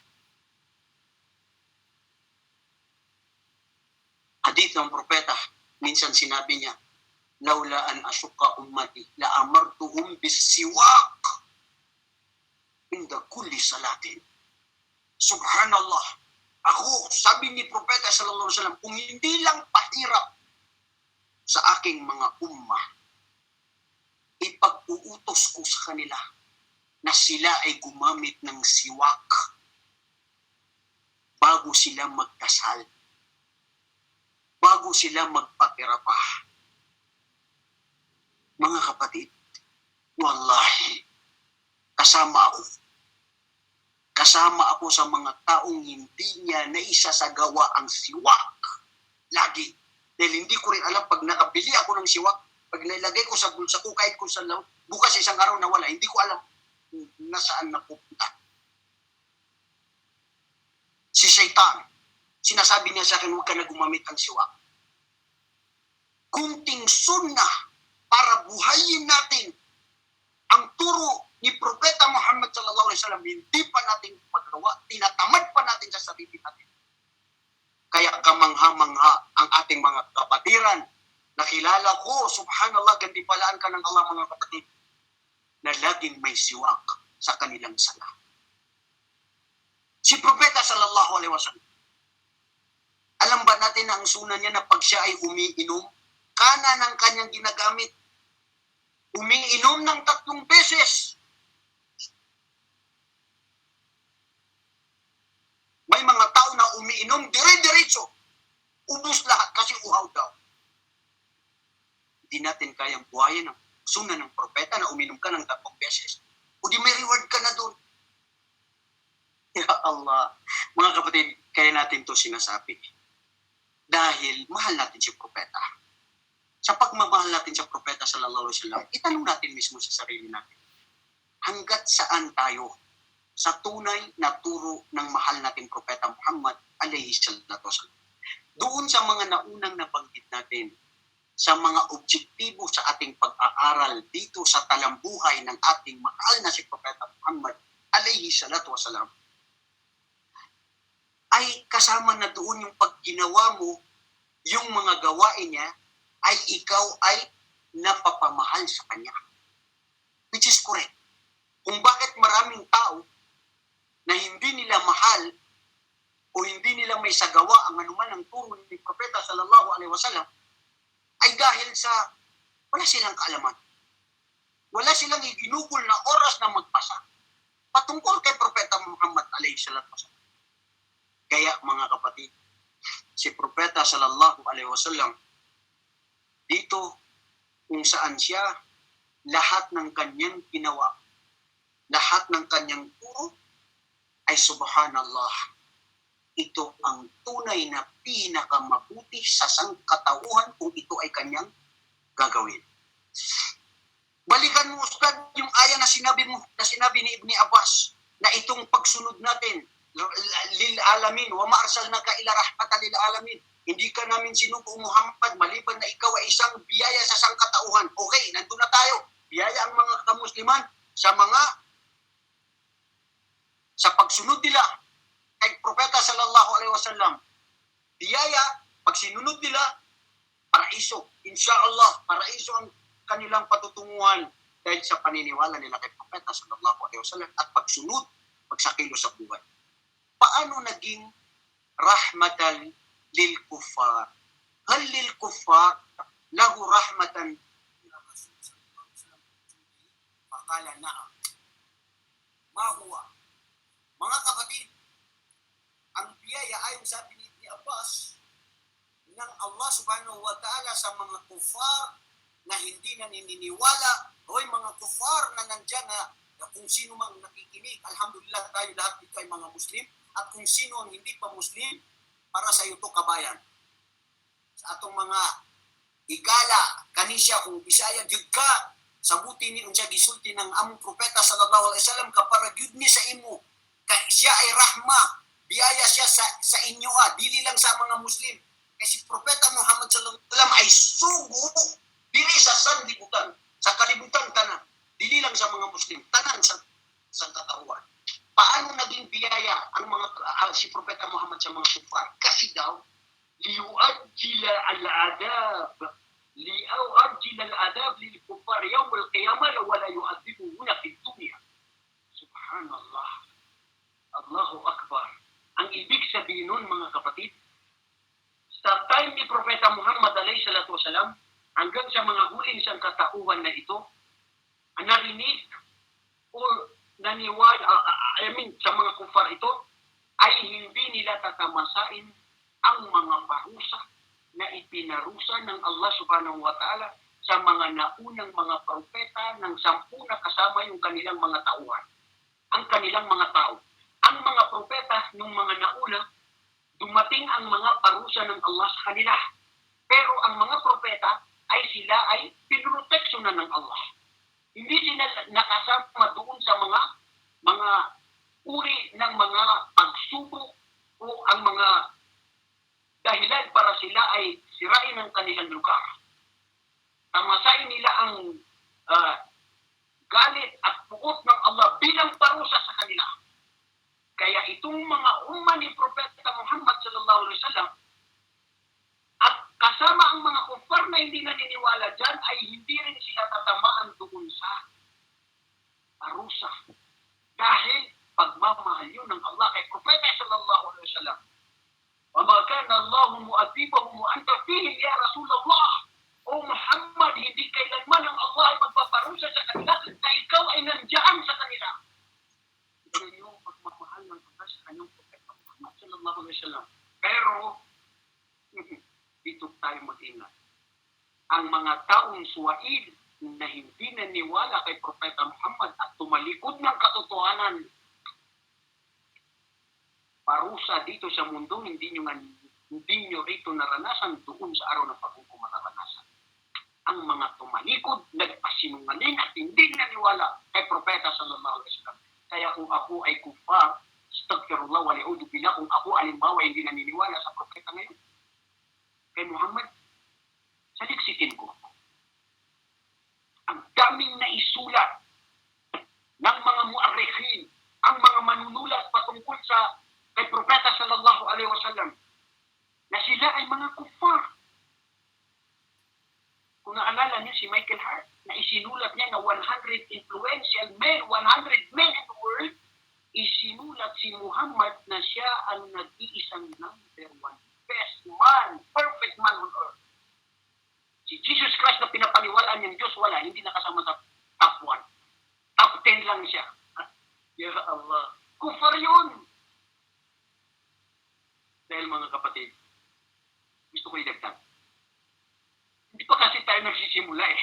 Hadith ng Propeta, minsan sinabi niya, laula an asyukka ummati, la amartuhum bis-siwak inda kulli salatin. Subhanallah. Ako, sabi ni Propeta sallallahu alaihi wasallam, kung hindi lang pahirap sa aking mga ummah, ipag-uutos ko sa kanila na sila ay gumamit ng siwak bago sila magdasal, bago sila magpapirapa. Mga kapatid, wallahi, kasama ako sa mga taong hindi niya naisasagawa ang siwak. Lagi. Dahil hindi ko rin alam, pag nakabili ako ng siwak, pag nailagay ko sa bulsa ko, kahit kung saan lang, bukas isang araw na wala, hindi ko alam nasaan napupunta. Si Shaitan, sinasabi niya sa akin, huwag ka na gumamit ng siwak. Kunting sunnah para buhayin natin ang turo ni Propeta Muhammad sallallahu alaihi wasallam, hindi pa natin magawa, tinatamad pa natin sa sarili natin. Kaya kamangha-mangha ang ating mga kapatiran. Nakilala ko, subhanallah, gantimpalaan ka ng Allah mga kapatid, na laging may siwak sa kanilang sala. Si Propeta sallallahu alaihi wasallam, alam ba natin na ang sunan niya na pag siya ay umiinom, kanan ang kanyang ginagamit. Umiinom ng 3 beses. May mga tao na umiinom dire-diretso. Ubus lahat kasi uhaw daw. Hindi natin kayang buhayin ang sunan ng propeta na uminom ka ng 3 beses. O di may reward ka na doon. Ya Allah. Mga kapatid, kaya natin to sinasabi. Dahil mahal natin si propeta. Sa pagmamahal natin sa propeta sallallahu alaihi wasallam, itanong natin mismo sa sarili natin. Hanggat saan tayo sa tunay na turo ng mahal nating propeta Muhammad alaihi salatu wasallam? Doon sa mga naunang nabanggit natin, sa mga objektibo sa ating pag-aaral dito sa talambuhay ng ating mahal na si propeta Muhammad alaihi salatu wasallam, ay kasama na doon yung pagginawa mo, yung mga gawain niya, ay ikaw ay napapamahal sa kanya. Which is correct. Kung bakit maraming tao na hindi nila mahal o hindi nila may sagawa ang anuman ng turo ni Propeta sallallahu alaihi wasallam ay dahil sa wala silang kaalaman. Wala silang iginugol na oras na magbasa patungkol kay Propeta Muhammad alaihi salatu wasallam. Kaya mga kapatid, si Propeta sallallahu alaihi wasallam dito kung saan siya lahat ng kanyang ginawa, lahat ng kanyang turo ay subhanallah. Ito ang tunay na pinakamabuti sa sangkatauhan kung ito ay kanyang gagawin. Balikan mo, Ustad, yung aya na sinabi ni Ibni Abbas na itong pagsunod natin lil alamin wa ma arsalnaka ila rahmatan lil alamin. Hindi ka namin sinugo, Muhammad, maliban na ikaw ay isang biyaya sa sangkatauhan. Okay, nandun na tayo. Biyaya ang mga kamusliman sa pagsunod nila kay Propeta sallallahu alaihi wasallam. Biyaya, pag sinunod nila, paraiso. Insyaallah, paraiso ang kanilang patutunguhan dahil sa paniniwala nila kay Propeta sallallahu alaihi wasallam at pagsunod, pagsakilos sa buhay. Paano naging rahmatan lil kuffar? Hal lil kuffar lahu rahmatan? Fakala na'am. Mahuwa. Mga kapatid, ang biyaya ayon sabi ni Ibn Abbas ng Allah subhanahu wa ta'ala sa mga kuffar na hindi naniniwala o mga kuffar na nandyan na kung sino mang nakikinig, alhamdulillah tayo lahat dito ay mga Muslim, at kung sino ang hindi pa Muslim, para sa iyo to kabayan. Sa atong mga igala, kanisya, kung Bisaya, gyud ka, sabuti ni unsya gisulti ng among propeta sallallahu alaihi wasallam kapara gyud ni sa imo. Siya ay rahma, biyaya siya sa inyo dili lang sa mga Muslim. Kasi Propeta Muhammad sallallahu alaihi wasallam ay sugo dili sa sanlibutan, sa kalibutan tanan. Dili lang sa mga Muslim, tanan sa katauhan. Paano naging biyaya ang mga si Propeta Muhammad sa mga kufar? Kasi daw liyuajjila al-adab lil kufar yawm al-qiyamah wa la yu'adhibuhuna fid dunya. Subhanallah. Allahu Akbar. Ang ibig sabihin nun, mga kapatid, sa time ni Propeta Muhammad alayhi salatu wasalam, hanggang sa mga huling siyang katauhan na ito, ang narinig o naniwala, sa mga kufar ito, ay hindi nila tatamasain ang mga parusa na ipinarusa ng Allah subhanahu wa ta'ala sa mga naunang mga propeta ng 10 na kasama yung kanilang mga tauhan. Ang kanilang mga tao. Ang mga propeta ng mga nauna, dumating ang mga parusa ng Allah sa kanila. Pero ang mga propeta ay sila ay pinroteksyonan ng Allah. Hindi sila nakasama doon sa mga uri ng mga pagsubok o ang mga dahilan para sila ay sirain ang kanilang lugar. Tamasain nila ang galit at puot ng Allah bilang parusa sa kanila. Kaya itong mga umma ni Propeta Muhammad sallallahu alaihi wasallam at kasama ang mga kufar na hindi naniniwala dyan ay hindi rin sila tatamaan doon sa parusa. Dahil pagmamahal yun ng Allah kay Propeta sallallahu alaihi wasallam. Wa ma kana Allahu mu'adhibahum wa anta fihim ya Rasulullah. O Muhammad, hindi kailanman ang Allah ay magpaparusa sa kanila na ikaw ay nandiyan sa kanila. Ito yung pagmamahal ng Allah sa kanyang Propeta Muhammad sallallahu alaihi wasallam. Pero dito tayo mag-ingat. Ang mga taong suwaid na hindi naniwala kay Propeta Muhammad at tumalikod ng katotohanan, parusa dito sa mundo, hindi nyo rito naranasan doon sa araw ng paghukom maranasan. Ang mga tumalikod, nagpasinungaling at hindi naniwala kay Propeta sallallahu alaihi wasallam. Kaya kung ako ay kufar, astaghfirullah wa li'udu billah, kung ako alimbawa hindi naniniwala sa Propeta ngayon, kay Muhammad, saliksikin ko. Ang daming naisulat ng mga muarrikhin, ang mga manunulat patungkol sa kay Propeta sallallahu alaihi wasallam na sila ay mga kufar. Kung Kung naalala niyo si Michael Hart, na isinulat niya na 100 influential men, 100 men in the world, isinulat si Muhammad na siya ang nag-iisang number one, best man, perfect man on earth. Si Jesus Christ na pinapaniwalaan niyang Diyos, wala, hindi nakasama sa top 1. Top 10 lang siya. Ya Allah. Kufar yun. Dahil mga kapatid, gusto ko idagdag. Hindi pa kasi tayo nagsisimula eh.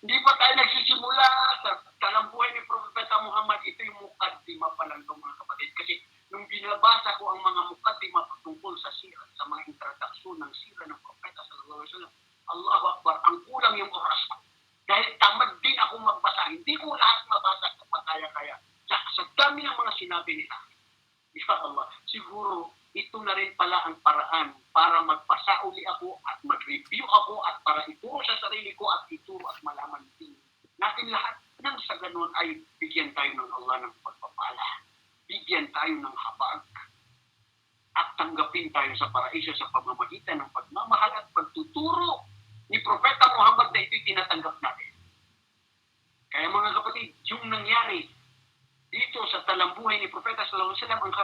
Hindi pa tayo nagsisimula sa talambuhay ni Propeta Muhammad. Ito yung mukaddima pa lang itong mga kapatid. Kasi nung binabasa ko ang mga mukaddima tungkol sa sira, sa mga introduksyon ng sira ng Propeta sallallahu alaihi wasallam, Allahu Akbar, ang kulang yung oras ko. Dahil tamad din ako magbasa. Hindi ko lahat mabasa kapag kaya-kaya. Sa dami ng mga sinabi nila. Ya Allah, siguro ito na rin pala ang paraan para magpasa uli ako at mag-review ako at para ituro sa sarili ko at ituro at malaman din natin lahat nang sa ganun ay bigyan tayo ng Allah ng pagpapala. Bigyan tayo ng habag at tanggapin tayo sa paraiso sa pamamagitan ng pagmamahal at pagtuturo ni Propeta Muhammad na ito'y tinatanggap natin. Kaya mga kapatid, yung nangyari dito sa talambuhay ni Propeta sallallahu alaihi wasallam ang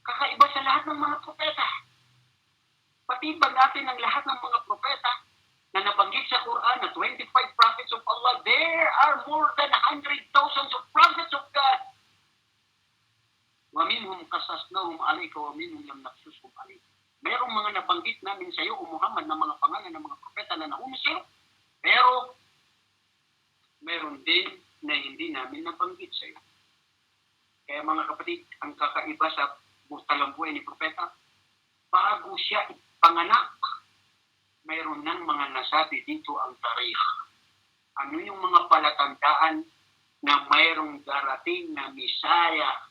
kakaiba sa lahat ng mga propeta. Patibag natin ang lahat ng mga propeta na nabanggit sa Quran na 25 prophets of Allah. There are more than 100,000 of prophets of God. وَمِنْهُمْ قَصَصْنَاهُمْ عَلَيْكَ وَمِنْهُمْ لَمْ نَقْصُصْهُمْ عَلَيْكَ. Merong mga nabanggit namin sa iyo, O Muhammad, na mga pangalan ng mga propeta na nauna sa iyo. Pero, meron din na hindi namin nabanggit sa iyo. Kaya mga kapatid, ang kakaiba sa talambuhay ni Propeta, bago siya ipanganak, mayroon ng mga nasabi dito ang tarikh. Ano yung mga palatandaan na mayroong darating na Misaya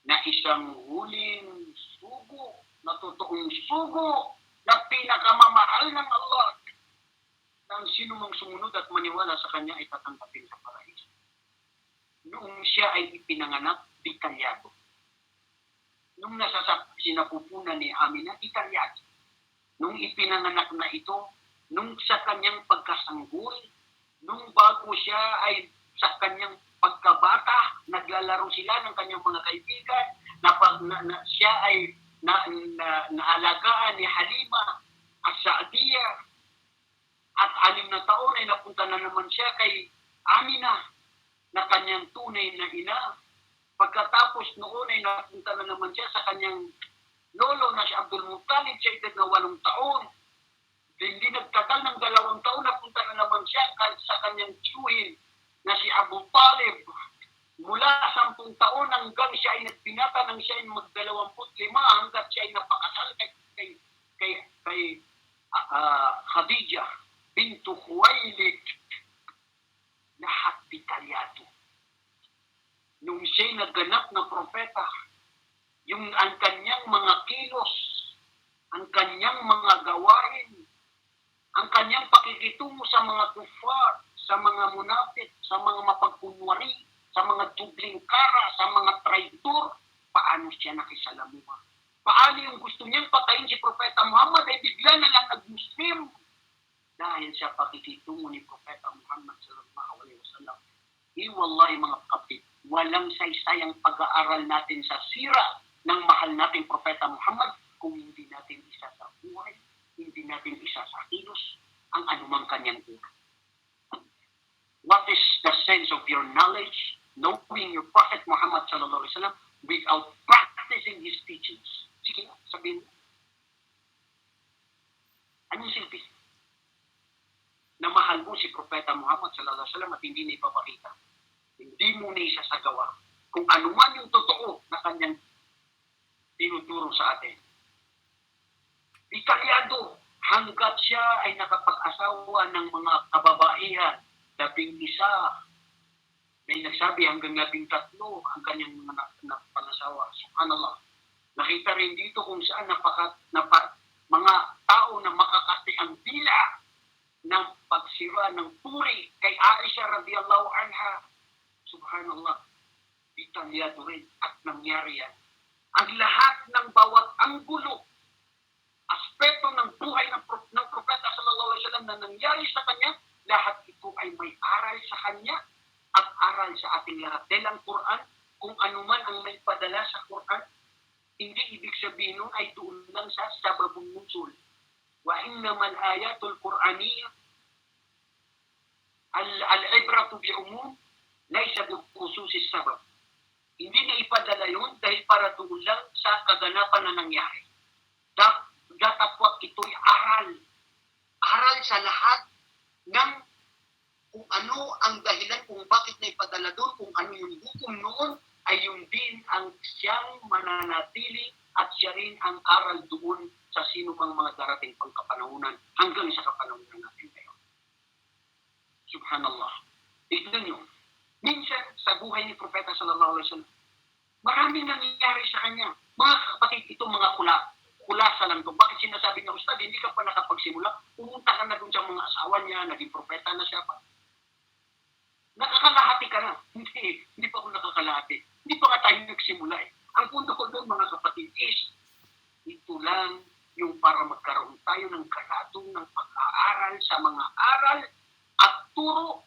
na isang huling sugo, na totoong sugo, na pinakamamahal ng Allah, nang sino mang sumunod at maniwala sa kanya ay tatanggapin sa paraiso. Noong siya ay ipinanganak, detalyado. Nung sinapupunan ni Amina, detalyado. Nung ipinanganak na ito, nung sa kanyang pagkasanggol, nung bago siya ay sa kanyang pagkabata, naglalaro sila ng kanyang mga kaibigan, siya ay naalagaan ni Halima at Saadia, at 6 na taon ay napunta na naman siya kay Amina, na kanyang tunay na ina. Pagkatapos noon ay napunta na naman siya sa kanyang lolo na si Abdul Muttalib, siya edad na 8 taon. Hindi nagtagal ng 2 taon, napunta na naman siya sa kanyang tiyuhin na si Abu Talib. Mula 10 taon hanggang siya ay nagpinata nang siya ay mag-25 hanggang siya ay napakasal kay Khadijah bintu Khuwailid. Lahat detalyado. Nung siya'y naganap na propeta, ang kanyang mga kilos, ang kanyang mga gawain, ang kanyang pakikitungo sa mga kufar, sa mga munafik, sa mga mapagkunwari, sa mga dubling kara, sa mga traitor, paano siya nakisalamuha? Paano yung gusto niyang patayin si Propeta Muhammad ay bigla na lang nag-Muslim? Dahil sa pakikitungo ni Propeta Muhammad sallallahu alaihi wasallam. Wallahi mga kapatid, walang saysayang pag-aaral natin sa sira ng mahal nating Propeta Muhammad kung hindi natin isa sa buhay, hindi natin isa sa kilos, ang anumang kanyang turo. What is the sense of your knowledge, knowing your Prophet Muhammad sallallahu alaihi wasallam without practicing his teachings? Sige, sabihin mo. Anong silbi? Na mahal mo si Propeta Muhammad sallallahu alaihi wasallam at hindi na ipapakita. Hindi mo na isasagawa kung ano man yung totoo na kanyang tinuturo sa atin. Detalyado hanggat siya ay nakapag-asawa ng mga kababaihan, 11. May nagsabi hanggang 13 ang kanyang mga napangasawa. Subhanallah. Nakita rin dito kung saan mga tao na makakati ang bila ng pagsira ng puri kay Aisha radhiyallahu anha. Subhanallah. Detalyado rin at nangyari yan. Ang lahat ng bawat anggulo, aspeto ng buhay ng Propeta sallallahu alaihi wasallam na nangyari sa kanya lahat ito ay may aral sa Kanya at aral sa ating lahat. Dahil ang Quran, kung anuman ang may padala sa Quran, hindi ibig sabihin nun ay doon lang sa sababong nuzul. Wa innamal ayatul Qur'aniyya al-ibratu bi'umum laysa bi khususis sabab. Hindi na ipadala yun dahil para doon lang sa kaganapan na nangyari. Datapwat ito'y aral. Aral sa lahat ng kung ano ang dahilan kung bakit na ipadala doon, kung ano yung hukom noon, ay yung din ang siyang mananatili at siya rin ang aral doon sa sino mang mga darating pang kapanahunan hanggang sa kapanahunan natin ngayon. Subhanallah. Tignan nyo. Minsan, sa buhay ni Propeta sallallahu alaihi wasallam, maraming nangyayari sa kanya. Mga kapatid, itong mga kulasa lang ito. Bakit sinasabi niya, Ustad, hindi ka pa nakapagsimula? Pumunta ka na dun sa mga asawa niya, naging propeta na siya pa. Nakakalahati ka na. Hindi pa ako nakakalahati. Hindi pa nga tayo nagsimula eh. Ang punto ko doon, mga kapatid, is ito lang yung para magkaroon tayo ng kalatong ng pag-aaral sa mga aral at turo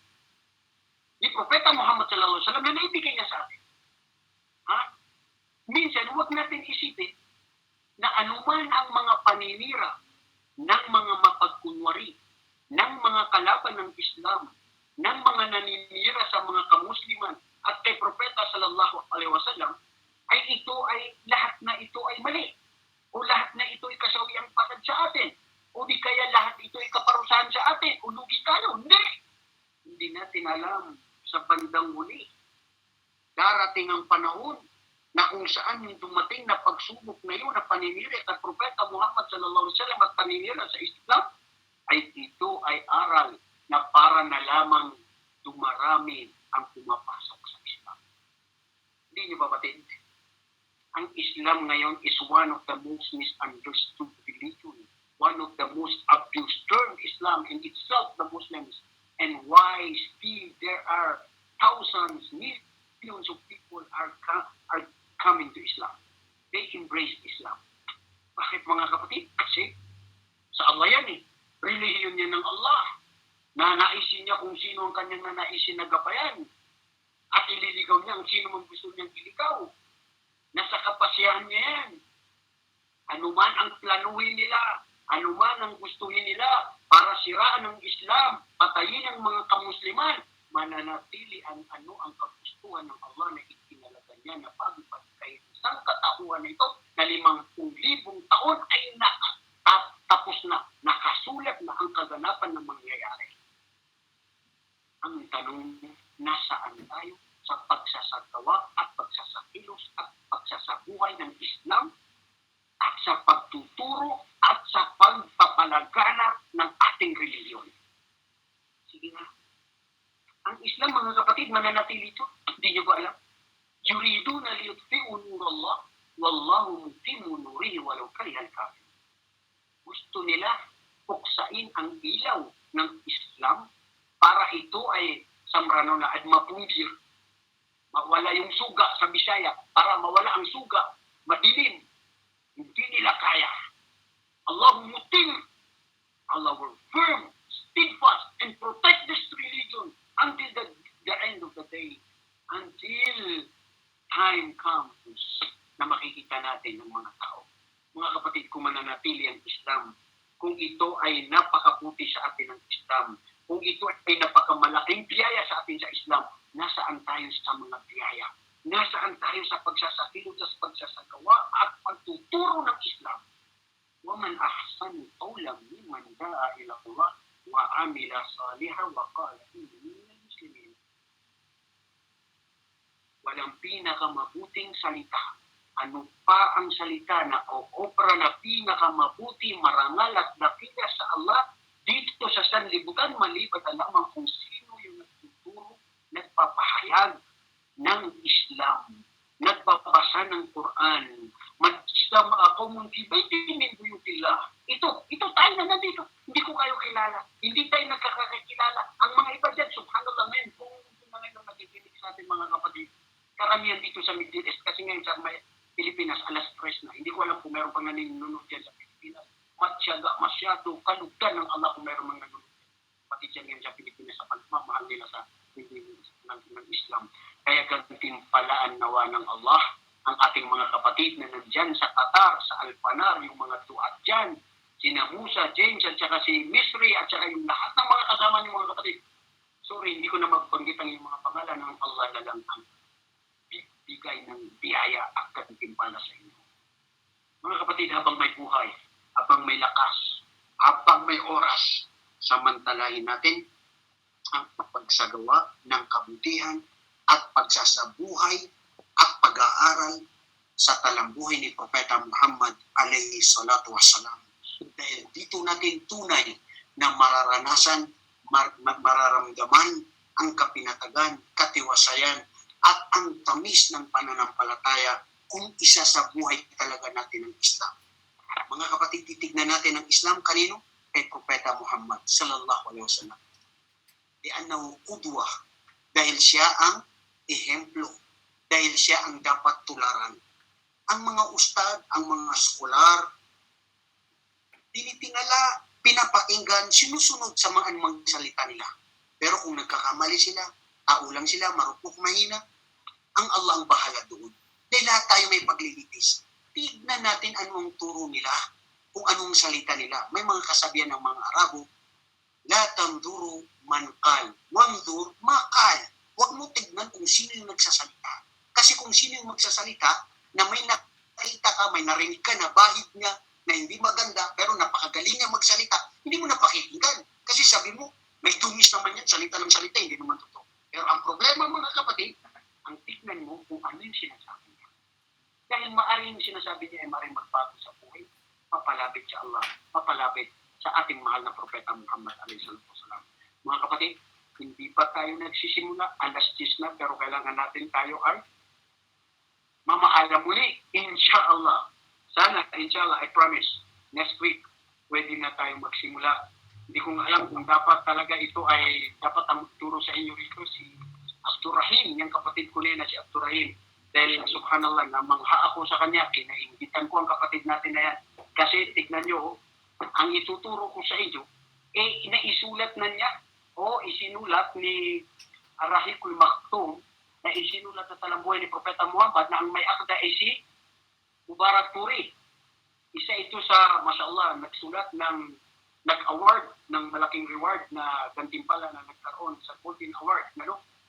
ni Propeta Muhammad sallallahu alaihi wasallam na naibigay niya sa atin. Ha? Minsan, huwag natin isipin na anuman ang mga paninira ng mga mapagkunwari, ng mga kalaban ng Islam, ng mga naninira sa mga kamusliman at kay Propeta sallallahu alaihi wasallam, ay ito ay lahat na ito ay mali. O lahat na ito ay kasawiang palad sa atin. O di kaya lahat ito ay kaparusahan sa atin. O lugi tayo. Hindi. Hindi natin alam sa bandang huli. Darating ang panahon na kung saan yung dumating na pagsubok na yun na paninira at Propeta Muhammad sallallahu alaihi wasallam at paninira sa Islam, ay ito ay aral na para na lamang dumarami ang pumapasok sa Islam. Hindi niyo ba batid? Ang Islam ngayon is one of the most misunderstood religion, one of the most abused term, Islam in itself, the Muslims, and why still there are thousands, millions of people are coming to Islam. They embrace Islam. Bakit mga kapatid? Kasi sa Allah yan eh. Relihiyon niya ng Allah. Nanaisin niya kung sino ang kanyang nanaisin na gabayan. At ililigaw niya kung sino mang gusto niyang iligaw. Nasa kapasyahan niya yan. Anuman ang planuhin nila, anuman ang gustuhin nila para siraan ang Islam, patayin ang mga kamusliman, mananatili ang ang kagustuhan ng Allah na itinalaga niya na pagpag kahit isang katauhan na ito na 50,000 taon ay tapos na, nakasulat na ang kaganapan ng mangyayari. Ang tanong, nasaan tayo sa pagsasagawa at pagsasakilos at pagsasabuhay ng Islam at sa pagtuturo at sa pagpapalaganap ng ating reliyon? Sige nga. Ang Islam, mga kapatid, mananatili ito. Hindi nyo ba alam? Yuriduna liyutfi'u nurallah wallahu mutimmu nurihi walau karihal kafir. Gusto nila puksain ang ilaw ng Islam para ito ay samrano na at mapunggir. Mawala yung suga sa Bisaya. Para mawala ang suga, madilim. Hindi nila kaya. Allah mutim. Allah will firm, steadfast, and protect this religion until the end of the day. Until time comes na makikita natin ng mga tao. Mga kapatid, kung mananatili ang Islam, kung ito ay napakabuti sa atin ng Islam, kung ito ay napakamalaking biyaya sa atin sa Islam, nasaan tayo sa mga biyaya? Nasaan tayo sa pagsasakilot at pagsasagawa at pagtuturo ng Islam? وَمَنْ أَحْسَنُ قَوْلًا مِمَّنْ دَعَا إِلَى اللَّهِ وَعَمِلَ صَالِحًا وَقَالَ إِنَّنِي مِنَ الْمُسْلِمِينَ. Walang pinakamabuting salita. Ano pa ang salita na o-opera na pinakamabuti, marangal at dakila sa Allah dito sa sanlibutan maliban na lamang kung sino yung nagtuturo, nagpapahayag ng Islam, nagbabasa ng Quran, magsama ako mong tibay-tibay min buyutillah. Ito tayo na nandito. Hindi ko kayo kilala. Hindi tayo nagkakakilala. Ang mga iba dyan, subhanallah men, kung mga ito nagiginig sa ating mga kapatid, karamihan dito sa Middle East, kasi ngayon sa Pilipinas, alas 3 na. Hindi ko alam kung meron pang naninunod dyan sa Pilipinas. Masyado, kalugdan ng Allah kung meron mga nanonood. Pati dyan ngayon sa Pilipinas. harapan ng Allah, ang ating mga kapatid na nandyan sa Qatar, sa Alpanar, yung mga tuat dyan, sina Musa, James, at saka si Misri, at saka yung lahat ng mga kasama ng mga kapatid. Sorry, hindi ko na magbanggit ang yung mga pangalan ng Allah na lang ang bigay ng biyaya at katimpala sa inyo. Mga kapatid, habang may buhay, habang may lakas, habang may oras, samantalahin natin ang pagsagawa ng kabutihan at pagsasabuhay at pag-aaral sa talambuhay ni Propeta Muhammad alayhi salatu wassalam. Dahil dito natin tunay na mararanasan, mararamdaman ang kapinatagan, katiwasayan at ang tamis ng pananampalataya kung isa sa buhay talaga natin ang Islam. Mga kapatid, titignan natin ang Islam kanino? Kay Propeta Muhammad sallallahu alaihi wasallam. Li'annahu qudwah, dahil siya ang ehemplo, dahil siya ang dapat tularan. Ang mga ustad, ang mga skolar, tinitingala, pinapakinggan, sinusunod sa mga anumang salita nila. Pero kung nagkakamali sila, aulang sila, marupok, mahina, ang Allah ang bahala doon. Dahil lahat tayo may paglilitis. Tignan natin anong turo nila, kung anong salita nila. May mga kasabihan ng mga Arabo, la tanduru man qal, wandur maqal. Huwag mo tignan kung sino yung nagsasalita. Kasi kung sino yung magsasalita, na may nakita ka, may narinig ka na bahid niya, na hindi maganda, pero napakagaling niya magsalita, hindi mo napakinggan. Kasi sabi mo, may dumis naman yan, salita ng salita, hindi naman totoo. Pero ang problema mga kapatid, ang tignan mo kung ano yung sinasabi niya. Dahil maaaring sinasabi niya ay maaaring magbago sa buhay, mapalapit sa Allah, mapalapit sa ating mahal na Propeta Muhammad alayhi salatu wasalam. Mga kapatid, hindi pa tayo nagsisimula, alas 10 na, pero kailangan natin tayo ay mamaalam muli, inshallah. Sana, inshallah, I promise, next week, pwede na tayong magsimula. Hindi ko alam kung dapat talaga ito ay, dapat ang turo sa inyo rito si Abdurrahim, yung kapatid ko na si Abdurrahim. Dahil subhanallah, namangha ako sa kanya, kinaingitan ko ang kapatid natin na yan. Kasi tignan nyo, ang ituturo ko sa inyo, naisulat na niya, isinulat ni Arahikul Maktum, na isinulat sa talambuhay ni Propeta Muhammad na ang may akda ay si Mubarak Puri. Isa ito sa, mashallah, nag-award ng malaking reward na gantimpala na nagkaroon sa Golden Award,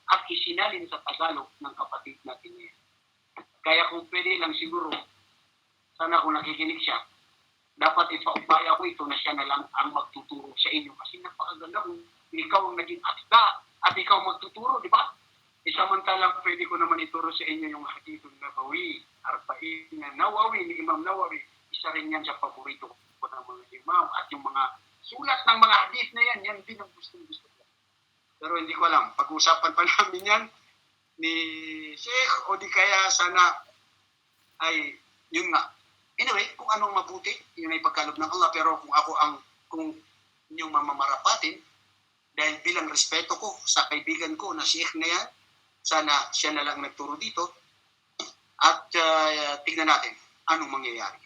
at isinalin sa Tagalog ng kapatid natin niya. Kaya kung pwede lang siguro, sana kung nakikinig siya, dapat ipaubaya ko ito na siya na lang ang magtuturo sa inyo. Kasi napakaganda kung ikaw ang naging akda at ikaw magtuturo, di ba? Samantalang pwede ko naman ituro sa inyo yung Hadithun Nabawi, Arba'in na Nawawi ni Imam Nawawi. Isa rin yan sa paborito ko ng mga imam at yung mga sulat ng mga hadith na yan din ang gusto ko. Pero hindi ko alam, pag-uusapan pa namin yan ni Sheikh o di kaya sana ay yun nga. Anyway, kung anong mabuti, yun ay pagkalob ng Allah. Pero kung inyong mamamarapatin, dahil bilang respeto ko sa kaibigan ko na Sheikh na yan, sana siya na lang nagturo dito at tignan natin anong mangyayari.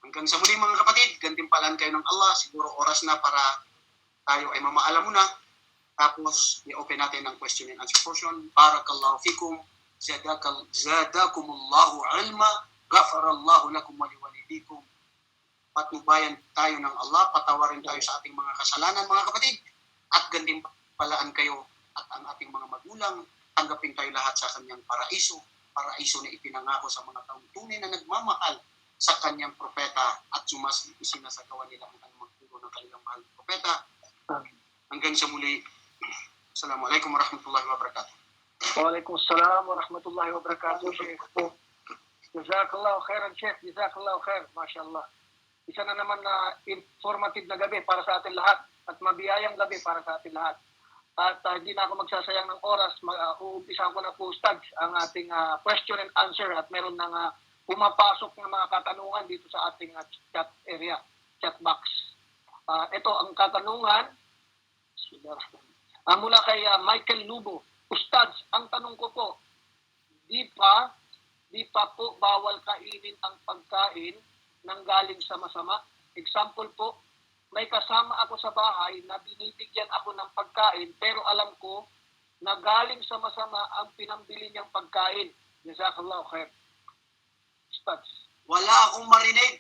Hanggang sa muli mga kapatid, gantimpalan kayo ng Allah. Siguro oras na para tayo ay mamaalam muna. Tapos, i-open natin ang question and answer portion. Barakallahu fikum, zadakumullahu ilma, ghafarallahu lakum wa liwalidikum. Patnubayan tayo ng Allah, patawarin tayo sa ating mga kasalanan mga kapatid, at gantimpalaan kayo at ang ating mga magulang, tanggapin tayo lahat sa kanyang paraiso na ipinangako sa mga taong tunay na nagmamahal sa kanyang propeta at isinasagawa nila ang magturo ng kanilang mahal na propeta. Hanggang sa muli, Assalamualaikum warahmatullahi wabarakatuh. Waalaikumsalam warahmatullahi wabarakatuh, Sheikh. Jazakallahu khairan, Sheikh. Jazakallahu khair. MashaAllah. Isa na naman na informative na gabi para sa atin lahat at mabiyayang gabi para sa atin lahat. At hindi na ako magsasayang ng oras. Uumpisahan ko na po, Ustad, ang ating question and answer at meron nang pumapasok ng mga katanungan dito sa ating chat area, chat box. Ito ang katanungan mula kay Michael Lubo. Ustad, ang tanong ko po, di pa po bawal kainin ang pagkain nang galing sa masama? Example po, may kasama ako sa bahay na binibigyan ako ng pagkain pero alam ko na galing sa masama ang pinambili niyang pagkain. Jazakallah khair. Ustaz. Wala akong marinig.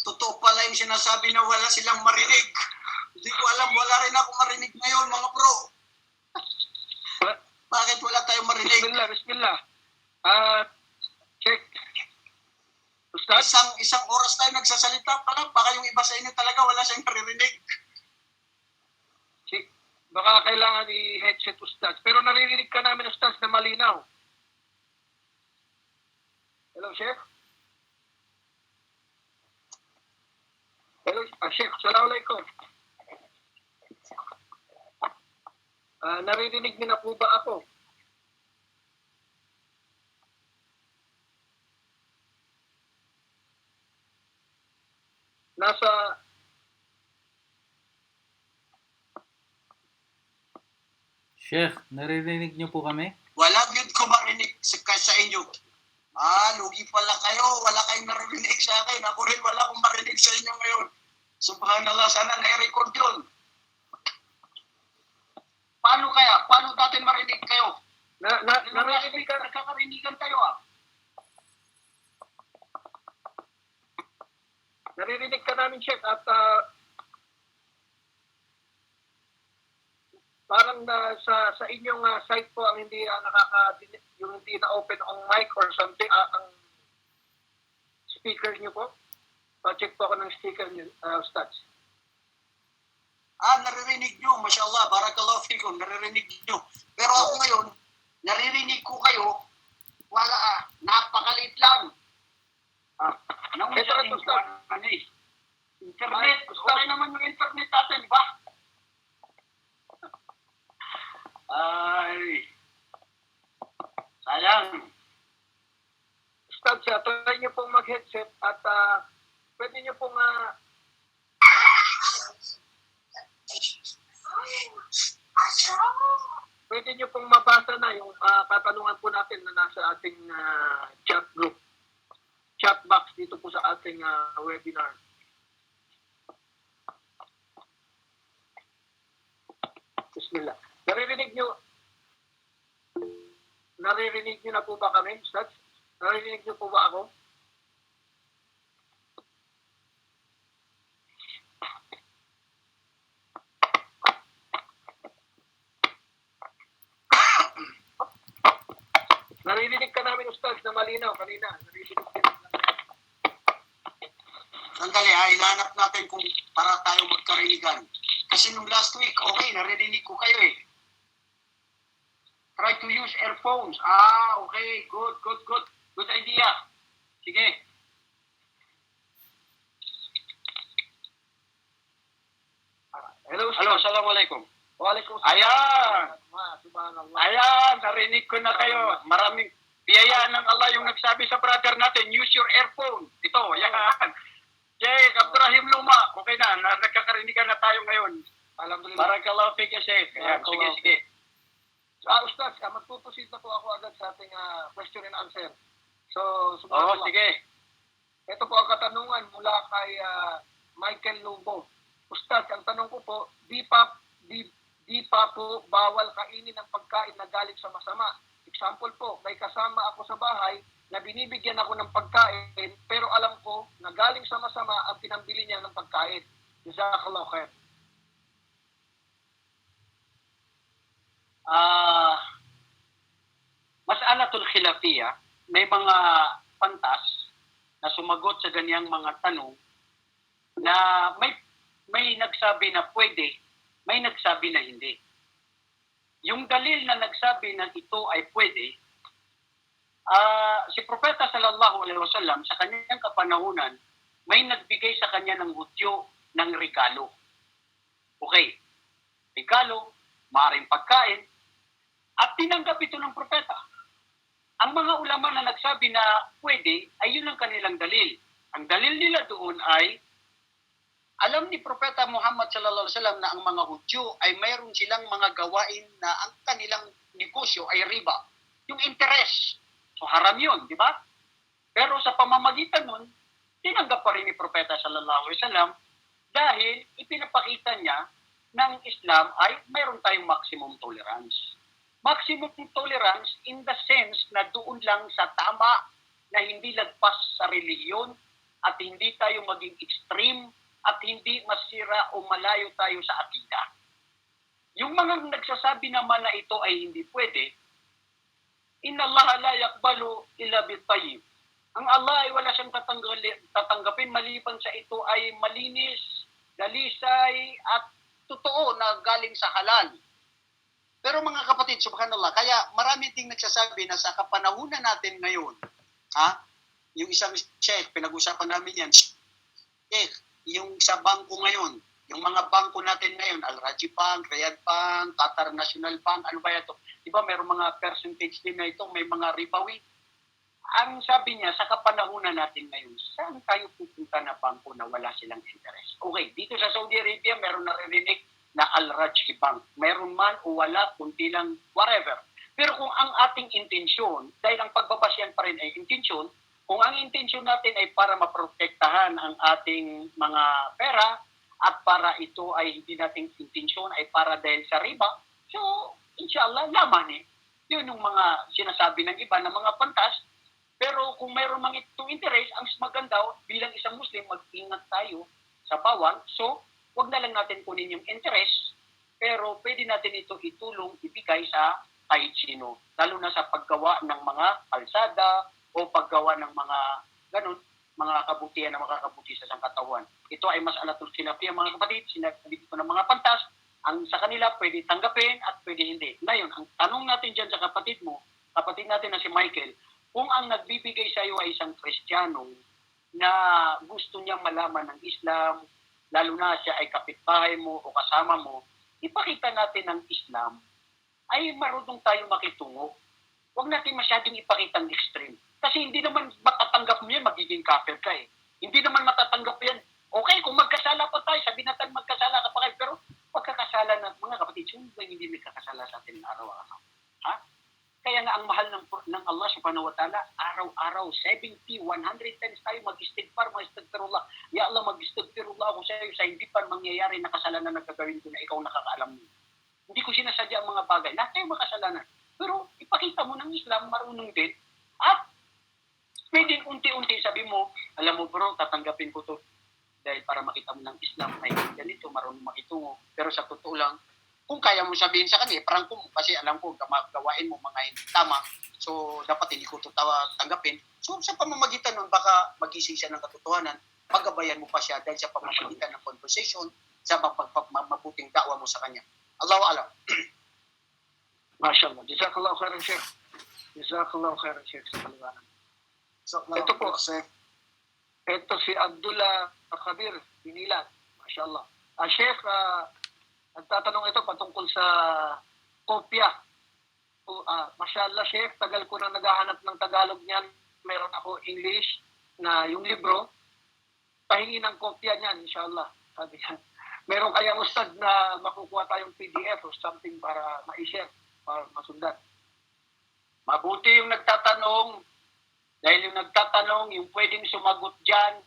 Totoo pala yung sinasabi na wala silang marinig. Hindi ko alam, wala rin ako marinig ngayon, mga bro. Bakit wala tayong marinig? Bismillah. Check. Ustaz? Isang oras tayo nagsasalita pa lang. Baka yung iba sa inyo talaga wala siyang naririnig. Check. Baka kailangan i-headset, Ustaz. Pero naririnig ka namin, Ustaz, na malinaw. Hello, Sheikh? Hello, Sheikh. Assalamualaikum. Naririnig niyo na po ba ako? Sheikh, naririnig niyo po kami? Wala yun ko marinig sa inyo. Lugi pala kayo. Wala kayong naririnig sa akin. Ako rin wala akong marinig sa inyo ngayon. Subhanallah, sana na-record yun. Paano kaya? Paano natin marinig kayo? Nagkakarinigan kayo Naririnig ka namin, Sheikh, at parang sa inyong site po ang hindi yung hindi na open ang mic or something, ang speaker niyo po. Pa-check po ako ng speaker niyo, Ustaz. Naririnig nyo. Mashallah, barakallahu fikum. Naririnig nyo. Pero ako ngayon, naririnig ko kayo. Wala napakaliit lang. Ito, Ustaz. Internet. Okay naman yung internet natin, ba? Sayang. Ustaz, try niyo pong mag-headset at pwede niyo pong mabasa na yung katanungan po natin na nasa ating chat group. Chat box dito po sa ating webinar. Bismillah. Naririnig niyo na po ba kami, Ustaz? Naririnig niyo po ba ako? Naririnig ka namin, Ustaz, na malinaw kanina. Naririnig ka namin. Sandali hinanap natin kung para tayo magkarinigan. Kasi nung last week, okay, naririnig ko kayo eh. Try to use earphones. Okay. Good. Good idea. Sige. Hello, Assalamualaikum. Waalaikumsalam. Ayan. Subhanallah. Ayan, narinig ko na kayo. Maraming biyaya ng Allah yung nagsabi sa brother natin, use your earphone. Ito, yan. Sheikh Abdurrahim Luma, okay na, nagkakarinigan na tayo ngayon. Alhamdulillah. Barakallahu fika, Sheikh. Ayan, sige. Ustaz, magpupusit na po ako agad sa ating question and answer. So, subhanallah. Sige. Ito po ang katanungan mula kay Michael Lubo. Ustaz, ang tanong ko po, di pa po bawal kainin ng pagkain na galing sa masama. Example po, may kasama ako sa bahay na binibigyan ako ng pagkain pero alam ko na galing sa masama ang pinambili niya ng pagkain. Jazakallahu khair. Mas'alatul khilafiyah, may mga pantas na sumagot sa ganyang mga tanong na may nagsabi na pwede, may nagsabi na hindi. Yung dalil na nagsabi na ito ay pwede, si Propeta sallallahu alaihi wasallam sa kanyang kapanahunan, may nagbigay sa kanya ng Hudyo ng regalo. Okay, regalo, maaaring pagkain, at tinanggap ito ng propeta. Ang mga ulama na nagsabi na pwede, ay yun ang kanilang dalil. Ang dalil nila doon ay, alam ni Propeta Muhammad sallallahu alaihi wasallam na ang mga Hudyo ay mayroon silang mga gawain na ang kanilang negosyo ay riba. Yung interest. So haram yun, di ba? Pero sa pamamagitan nun, tinanggap pa rin ni Propeta sallallahu alaihi wasallam dahil ipinapakita niya ng Islam ay mayroon tayong maximum tolerance. Maximum tolerance in the sense na doon lang sa tama, na hindi lagpas sa relihiyon at hindi tayo maging extreme at hindi masira o malayo tayo sa akida. Yung mga nagsasabi naman na ito ay hindi pwede, Inna Allah la yakbalu illa bitayyib. Ang Allah ay wala siyang tatanggapin maliban sa ito ay malinis, dalisay at totoo na galing sa halal. Pero mga kapatid, subhanallah, kaya marami ding nagsasabi na sa kapanahunan natin ngayon, yung isang sheikh, pinag-usapan namin yan, sheikh, yung sa bangko ngayon, yung mga bangko natin ngayon, Al-Raji Bank, Riyadh Bank, Qatar National Bank, ano ba ito? Diba mayroong mga percentage din na ito, may mga ribawi. Ang sabi niya, sa kapanahunan natin ngayon, saan tayo pupunta na bangko na wala silang interest? Okay, dito sa Saudi Arabia, meron naririnig na Al-Rajhi Bank. Meron man o wala, kunti lang, whatever. Pero kung ang ating intensyon, dahil ang pagbabasyan pa rin ay intensyon, kung ang intensyon natin ay para maprotektahan ang ating mga pera at para ito ay hindi nating intensyon ay para dahil sa riba, so inshallah, laman Yun yung mga sinasabi ng iba na mga pantas. Pero kung mayroon mang itong interest, ang maganda bilang isang Muslim, mag-ingat tayo sa bawal. So, wag na lang natin kunin yung interest, pero pwede natin ito itulong, ibigay sa kahit sino. Lalo na sa paggawa ng mga kalsada o paggawa ng mga ganun, mga kabutihan na makakabuti sa sangkatawan. Ito ay mas alatul sinapiyah mga kapatid, sinabi ko ng mga pantas, ang sa kanila pwede tanggapin at pwede hindi. Ngayon, ang tanong natin dyan sa kapatid mo, kapatid natin na si Michael, kung ang nagbibigay sa iyo ay isang Kristiyano na gusto niyang malaman ng Islam, lalo na siya ay kapitbahay mo o kasama mo, ipakita natin ng Islam, ay marunong tayo makitungo. Huwag natin masyadong ipakita ng extreme. Kasi hindi naman matatanggap mo yan, magiging kafir ka eh. Hindi naman matatanggap yan. Okay, kung magkasala pa tayo, sabi natin magkasala ka pa kayo, pero pagkakasala na, mga kapatid, sino ba hindi may kakasala sa atin araw-araw? Ha? Kaya nga ang mahal ng Allah subhanahu wa ta'ala, araw-araw, 70, 100 times tayo mag-istighfar, mag-istighfirullah. Ya Allah, mag-istighfirullah ako sa iyo sa hindi pa mangyayari na kasalanan na gagawin ko na ikaw nakakaalam mo. Hindi ko sinasadya ang mga bagay. Lahat tayo makasalanan. Pero ipakita mo ng Islam, marunong din. At pwedeng unti-unti sabi mo, alam mo bro, tatanggapin ko to. Dahil para makita mo ng Islam ay ganito, marunong makitungo. Pero sa totoo lang, kung kaya mo sabihin sa kanya, prangko mo kasi alam ko gawain mo mga hindi tama. So dapat hindi ko ito tanggapin. So sa pamamagitan nun, baka magising siya ng katotohanan, paggabayan mo pa siya dahil sa pamamagitan ng conversation, sa mabuting da'wa mo sa kanya. Allahu alam. Mashallah. Jazakallahu khairan, Sheikh. Jazakallahu khairan, Sheikh, sa paliwanag. So, Ito po. Sheikh. Ito si Abdullah Khabir, Binilan. Mashallah. Sheikh, nagtatanong ito patungkol sa kopya. Mashallah, Sheikh, tagal ko na naghahanap ng Tagalog niyan. Meron ako English na yung libro. Pahingi ng kopya niyan, inshallah. Sabi niya. Meron kayang ustad na makukuha tayong PDF or something para ma-share, para masundan. Mabuti yung nagtatanong. Dahil yung nagtatanong, yung pwedeng sumagot dyan,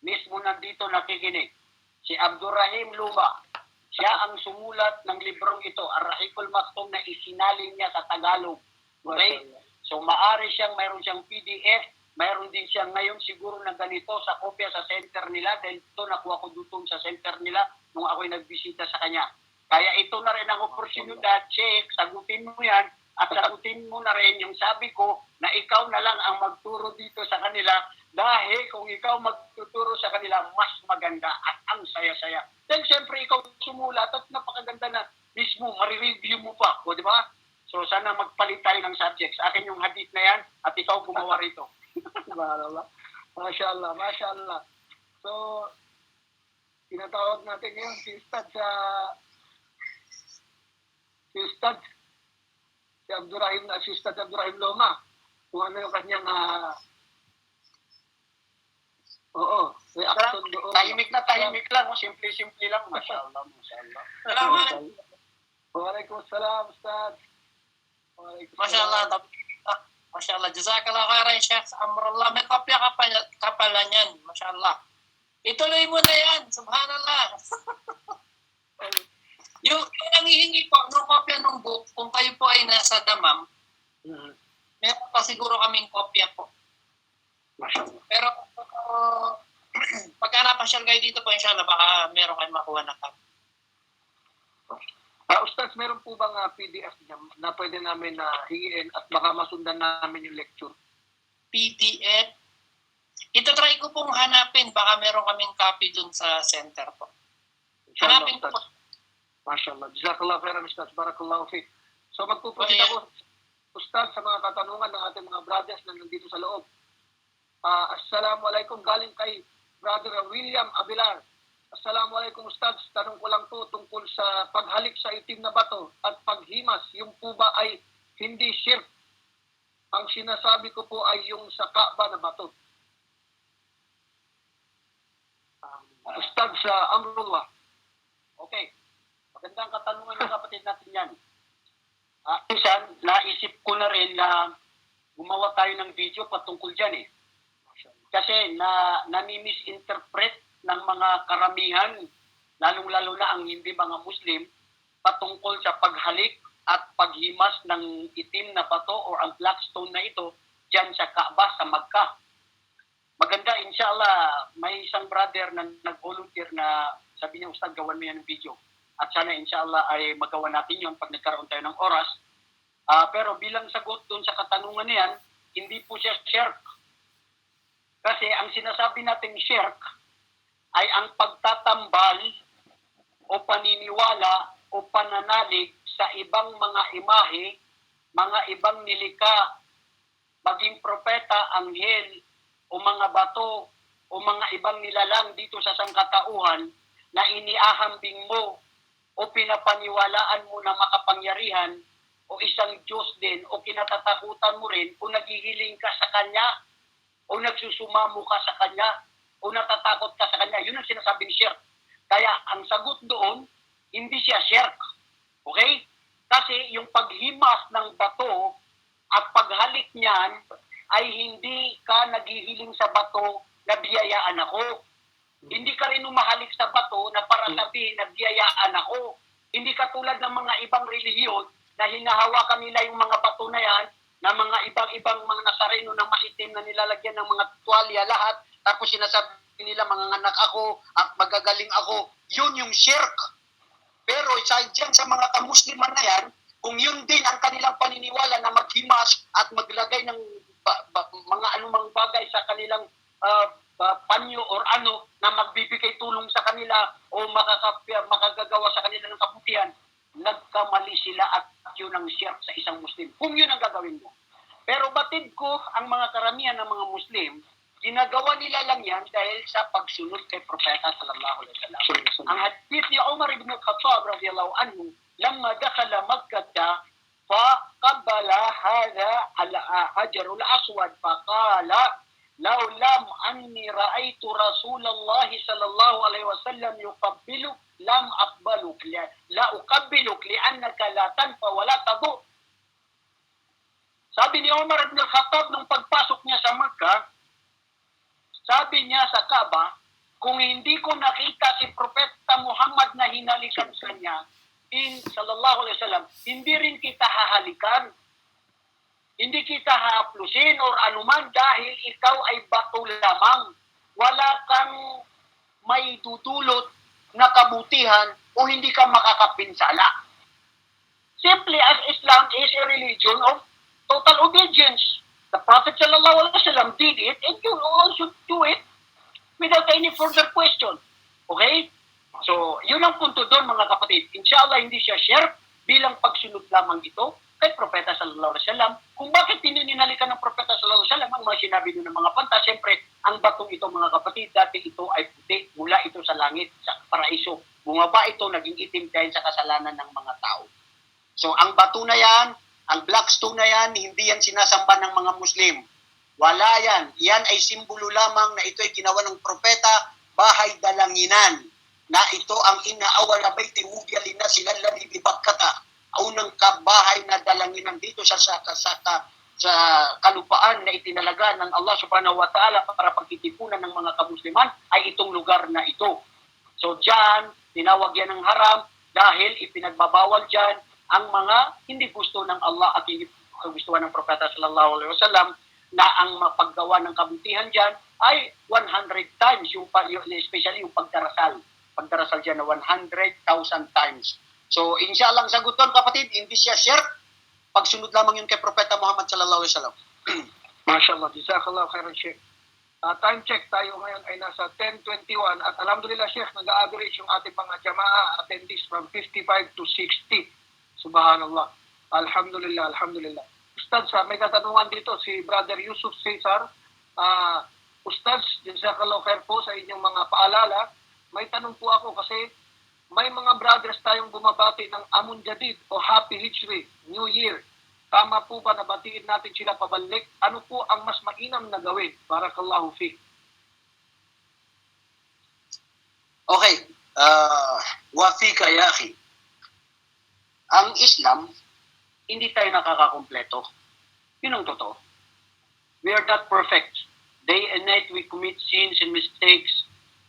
mismo nandito nakikinig. Si Abdurrahim Luma. Siya ang sumulat ng librong ito, Ar-Rahiqul Maktum, na isinalin niya sa Tagalog. Okay? So maari mayroon siyang PDF, mayroon din siyang ngayon siguro na ganito sa kopya sa center nila, dahil ito nakuha ko dutong sa center nila nung ako'y nagbisita sa kanya. Kaya ito na rin ang oportunidad, Sheikh, sagutin mo yan, at sagutin mo na rin yung sabi ko na ikaw na lang ang magturo dito sa kanila, dahil kung ikaw magtuturo sa kanila, mas maganda at ang saya-saya. Then siyempre ikaw sumulat at napakaganda na mismo, marireview mo pa. O di ba? So sana magpalit tayo ng subjects. Akin yung hadith na yan at ikaw gumawa rito. Mashallah, mashallah. So, tinatawag natin ngayon si Ustad si Ustad Abdurrahim Loma. Kung ano yung kanyang reaction doon. Tahimik lang. Simple lang. Mashallah, mashallah. Waalaikumsalam, Ustad. Mashallah, Mashallah. Jazakallah khairan, Sheikh. Amrullah. May kopya ka pala niyan. Mashallah. Ituloy mo na yan. Subhanallah. Yung nangihingi po, nung kopya ng book, kung kayo po ay nasa damam, meron pa siguro kaming kopya po. Mashallah. Pero pagka napasyal kayo dito po, inshallah, baka meron kayong makuha na copy. Ustaz, meron po bang PDF niya na pwede namin hingiin at baka masundan namin yung lecture? PDF. Ito try ko pong hanapin, baka meron kaming copy dun sa center po. Inshallah, Hanapin ko Ustaz. po. Mashallah. Jazakallah khairan, Ustaz. Barakallahu fiqh. So magpupunta ako, Ustaz, sa mga katanungan ng ating mga brothers na nandito sa loob. Assalamualaikum, galing kay Brother William Abilar. Assalamualaikum, Ustaz. Tanong ko lang po tungkol sa paghalik sa itim na bato at paghimas. Yung po ba ay hindi shirk? Ang sinasabi ko po ay yung sa Kaaba na bato. Ustaz Amrullah. Okay. Magandang katanungan ng kapatid natin yan. Minsan, naisip ko na rin na gumawa tayo ng video patungkol dyan eh. Kasi nami-misinterpret ng mga karamihan, lalong-lalo na ang hindi mga Muslim, patungkol sa paghalik at paghimas ng itim na bato o ang black stone na ito dyan sa Kaaba, sa Makkah. Maganda, inshallah, may isang brother na nag-volunteer na sabi niya, Ustad, gawan mo yan ng video. At sana inshallah ay magawa natin yun pag nagkaroon tayo ng oras. Pero bilang sagot doon sa katanungan niyan, hindi po siya shirk. Kasi ang sinasabi nating shirk ay ang pagtatambal o paniniwala o pananalig sa ibang mga imahe, mga ibang nilikha, maging propeta, anghel, o mga bato, o mga ibang nilalang dito sa sangkatauhan na iniahambing mo o pinapaniwalaan mo na makapangyarihan o isang Diyos din o kinatatakutan mo rin o naghihiling ka sa Kanya o nagsusumamo ka sa Kanya o natatakot ka sa Kanya. Yun ang sinasabing shirk. Kaya ang sagot doon, hindi siya shirk. Okay? Kasi yung paghimas ng bato at paghalik niyan ay hindi ka naghihiling sa bato na biyayaan ako. Hindi ka rin umahalik sa bato na para sabihin na biyayaan ako. Hindi katulad ng mga ibang relihiyon na hinahawakan nila yung mga bato na yan, na mga ibang mga Nazareno na maitim na nilalagyan ng mga tuwalya lahat, tapos sinasabi nila manganganak ako at magagaling ako. Yun yung shirk. Pero dyan sa mga kamusliman na yan, kung yun din ang kanilang paniniwala na maghimas at maglagay ng mga anumang bagay sa kanilang panyo or ano na magbibigay tulong sa kanila o makagagawa sa kanila ng kabutihan, nagkamali sila at yun ang shirk sa isang Muslim. Kung yun ang gagawin mo. Pero batid ko, ang mga karamihan ng mga Muslim, ginagawa nila lang yan dahil sa pagsunod kay Propeta sallallahu alaihi wasallam. Ang hadith ni Umar ibn Khattab radiyallahu anhu, lamma dakhala Makkah فقبل هذا الحجر الأسود فقال لو لم أني رأيت رسول الله صلى الله عليه وسلم يقبلك لم أقبلك لا أقبلك لأنك لا تنفع ولا تضر. Sabi ni Umar ibn al-Khattab nung pagpasok niya sa Makkah, sabi niya sa Kaaba, kung hindi ko nakita si Propeta Muhammad na hinalikan sa kanya, sallallahu alaihi wasallam, hindi rin kita hahalikan. Hindi kita hahaplusin or anuman dahil ikaw ay bato lamang. Wala kang may dudulot na kabutihan o hindi ka makakapinsala. Simply as Islam is a religion of total obedience. The Prophet sallallahu alaihi wasallam did it and you also do it without any further question. Okay? So, yun ang punto doon mga kapatid. Inshallah, hindi siya shirk bilang pagsunod lamang ito kay Propeta sallallahu alaihi wasallam. Kung bakit tininalikan ng Propeta sallallahu alaihi wasallam ang mga sinabi doon ng mga panta, siyempre, ang batong ito mga kapatid, dati ito ay puti, mula ito sa langit, sa paraiso. Bumaba ito, naging itim dahil sa kasalanan ng mga tao. So, ang bato na yan, ang black stone na yan, hindi yan sinasamba ng mga Muslim. Wala yan. Yan ay simbolo lamang na ito ay ginawa ng propeta, bahay dalanginan, na ito ang inaawal na bayti wudya lina sila lalli bibakkata, unang kabahay na dalanginan dito sa kalupaan na itinalaga ng Allah subhanahu wa ta'ala para pagtitipunan ng mga kamusliman ay itong lugar na ito. So dyan, tinawag yan ng haram, dahil ipinagbabawal dyan ang mga hindi gusto ng Allah at hindi kagustuhan ng Propeta sallallahu alaihi wasallam, na ang mapaggawa ng kabutihan dyan ay 100 times, especially yung pagdarasal. Pagdarasal dyan na 100,000 times. So, inshallah, ang sagot doon, kapatid, hindi siya shirk. Pagsunod lamang yun kay Propeta Muhammad sallallahu alaihi wasallam. MashaAllah, jazakallah khairan, Sheikh. Time check tayo ngayon ay nasa 10:21 at alhamdulillah, Sheikh, nag-average yung ating mga jamaa attendees from 55 to 60. Subhanallah. Alhamdulillah, alhamdulillah. Ustaz, may katanungan dito si Brother Yusuf Cesar. Ustaz, jazakallah khair po sa inyong mga paalala. May tanong po ako kasi may mga brothers tayong bumabati ng Amun Jadid o Happy Hijri, New Year. Tama po ba na batiin natin sila pabalik? Ano po ang mas mainam na gawin? Barakallahu fiqh. Okay. Wafika ya akhi. Ang Islam, hindi tayo nakakakumpleto. Yun ang totoo. We are not perfect. Day and night we commit sins and mistakes.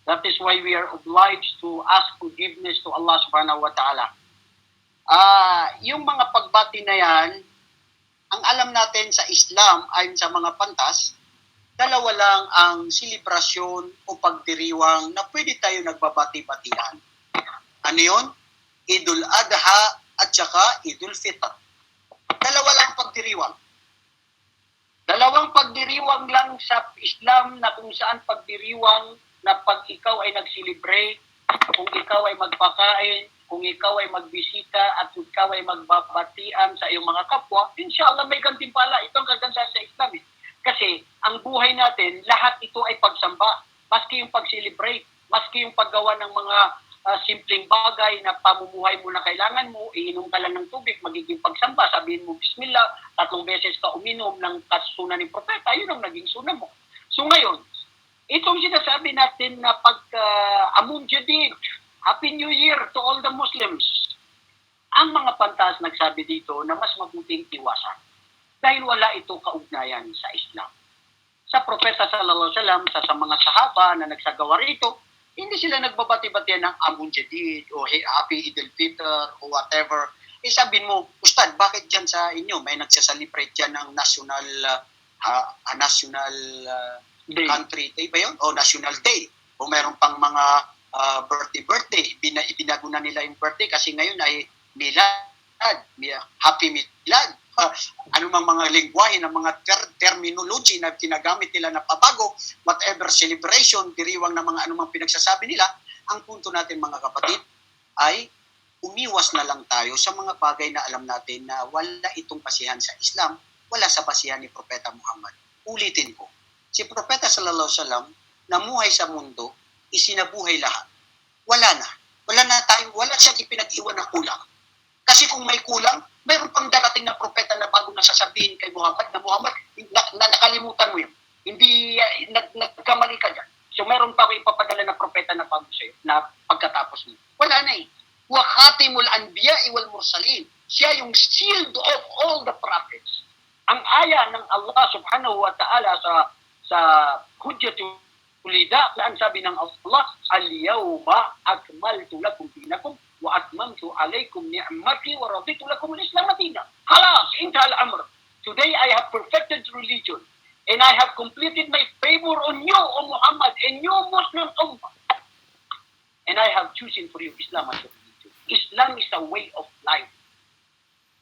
That is why we are obliged to ask forgiveness to Allah subhanahu wa ta'ala. Yung mga pagbati na yan, ang alam natin sa Islam ayon sa mga pantas, dalawa lang ang selebrasyon o pagdiriwang na pwede tayo nagbabati-batihan. Ano yun? Idul Adha at saka Idul Fitr. Dalawa lang pagdiriwang. Dalawang pagdiriwang lang sa Islam na kung saan pagdiriwang na pag ikaw ay nag-celebrate, kung ikaw ay magpakain, kung ikaw ay magbisita at kung ikaw ay magbabatian sa iyong mga kapwa, inshallah may gantimpala. Ito ang kagandahan sa Islam. Kasi ang buhay natin, lahat ito ay pagsamba. Maski yung pag-celebrate, maski yung paggawa ng mga simpleng bagay na pamumuhay mo na kailangan mo, iinom ka lang ng tubig, magiging pagsamba, sabihin mo Bismillah, 3 beses ka uminom ng kasuna ni Propeta, yun ang naging sunan mo. So ngayon, itong sinasabi natin na Amun Jadid, Happy New Year to all the Muslims. Ang mga pantas nagsabi dito na mas mabuting iwasan dahil wala ito kaugnayan sa Islam. Sa Propeta sallallahu alaihi wasallam, sa mga sahaba na nagsagawa rito, hindi sila nagbabati-batian ng Amun Jadid o Happy Idul Fitr o whatever. Sabihin mo, Ustad, bakit dyan sa inyo may nagsasalibrate dyan ng national Day. country day ba yun? O national day. O mayroon pang mga birthday. Ibinago na nila yung birthday kasi ngayon ay milad. Happy milad. Anumang mga lingwahe ng mga terminology na ginagamit nila na pabago, whatever celebration, diriwang na mga anumang pinagsasabi nila, ang punto natin mga kapatid ay umiwas na lang tayo sa mga bagay na alam natin na wala itong basihan sa Islam, wala sa basihan ni Propeta Muhammad. Ulitin ko, si Propeta sallallahu alaihi wasallam namuhay sa mundo, isinabuhay lahat. Wala na tayo, wala siyang ipinag-iwan na kulang. Kasi kung may kulang, mayroon pang darating na propeta na bago na sasabihin kay Muhammad na Muhammad, nakalimutan mo yun. Hindi, nagkamali ka dyan. So meron pa ako ipapadala na propeta na bago sa'yo, na pagkatapos mo. Wala na eh. Wa khatimul anbiya'i wal mursalin. Siya yung shield of all the prophets. Ang aya ng Allah subhanahu wa ta'ala sa Hujjatul Ulida, saan sabi ng Allah, al-yawma akmaltu lakum dinakum wa atmamtu alaykum ni'mati wa raditu lakum al-Islam dinan. Halas, inta al-amr. Today I have perfected religion and I have completed my favor on you, O Muhammad, and you Muslim Ummah. And I have chosen for you Islam as a religion. Islam is a way of life.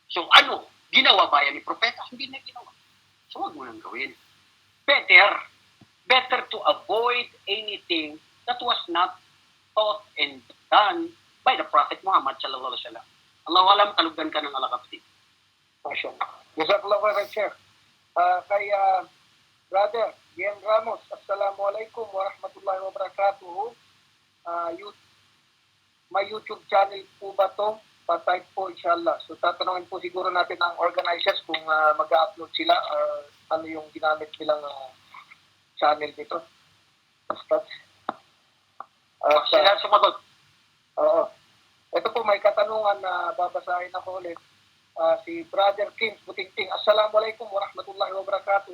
So ano, ginawa ba yan ni Propeta? Hindi na ginawa. So wag mo nang gawin. Better to avoid anything that was not taught and done by the Prophet Muhammad sallallahu alaihi wasallam. Allahu alam, kalugdan ka ng Allah kapatid. MashaAllah. Jazakallah khairan, Sheikh. Kay Brother Gian Ramos, Assalamualaikum warahmatullahi wabarakatuh. May YouTube channel po ba to? Pa-type po inshallah. So tatanungin po siguro natin ang organizers kung mag-upload sila or ano yung ginamit nilang channel dito. Sila sumagot. Oo. Ito po may katanungan na babasahin ako ulit. Si Brother Kim Butingting. Assalamualaikum warahmatullahi wabarakatuh.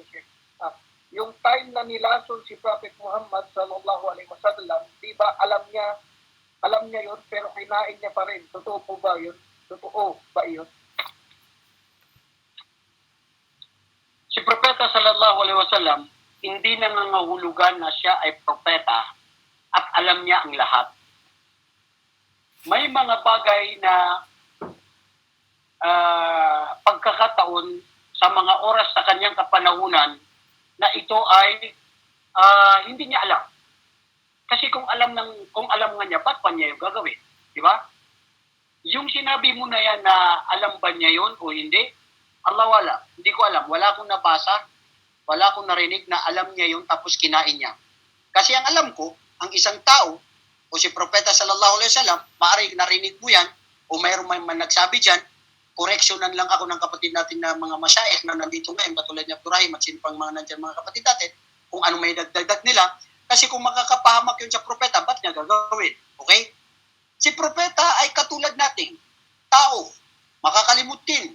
Yung time na nilason si Prophet Muhammad sallallahu alaihi wasallam, di ba alam niya alam niya yun, pero kinain niya pa rin. Totoo po ba yun? Totoo ba yun? Si Propeta sallallahu alaihi wasallam, hindi nangangahulugan na siya ay propeta at alam niya ang lahat. May mga bagay na pagkakataon sa mga oras sa kanyang kapanahunan na ito ay hindi niya alam. Kasi kung alam nga niya, ba't pa niya yung gagawin? Di ba? Yung sinabi mo na yan na alam ba niya yun o hindi? Allah wala. Hindi ko alam. Wala akong nabasa, wala akong narinig na alam niya yun tapos kinain niya. Kasi ang alam ko, ang isang tao o si Propeta sallallahu alaihi wasallam, maaaring narinig mo yan o mayroong man nagsabi dyan, correctionan lang ako ng kapatid natin na mga masyayikh na nandito ngayon, katulad ni Abdurrahim at sino pang mga nandyan mga kapatid natin, kung ano may dagdag nila. Kasi kung makakapahamak yun sa propeta, ba't niya gagawin? Okay? Si propeta ay katulad nating tao, makakalimutin,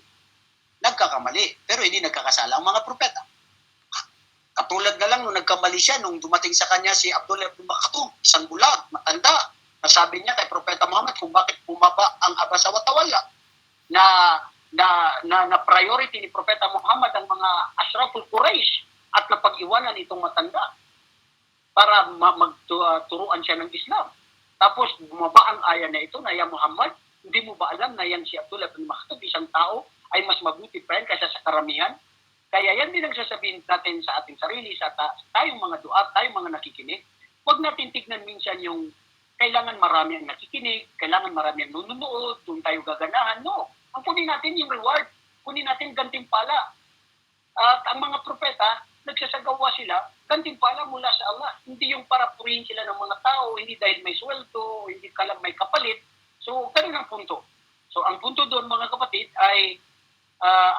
nagkakamali, pero hindi nagkakasala ang mga propeta. Katulad na lang nung nagkamali siya, nung dumating sa kanya si Abdullah ibn Maktum, isang bulag, matanda, nasabi niya kay Propeta Muhammad kung bakit bumaba ang abasa wa tawalla, na priority ni Propeta Muhammad ang mga ashraful Quraysh at napag-iwanan itong matanda para magturuan siya ng Islam. Tapos bumaba ang aya na ito na, "Ya Muhammad, hindi mo ba alam na yan si Abdullah ibn Maktum, isang tao, ay mas mabuti pa yan kaysa sa karamihan?" Kaya yan din ang sasabihin natin sa ating sarili, sa tayong mga duat, tayong mga nakikinig. Huwag natin tignan minsan yung kailangan marami ang nakikinig, kailangan marami ang nanonood, doon tayo gaganahan. No. Ang kunin natin yung reward, kunin natin gantimpala. At ang mga propeta, nagsasagawa sila, gantimpala mula sa Allah. Hindi yung para purihin sila ng mga tao, hindi dahil may sweldo, hindi kalang may kapalit. So, ganun ang punto. So, ang punto doon mga kapatid ay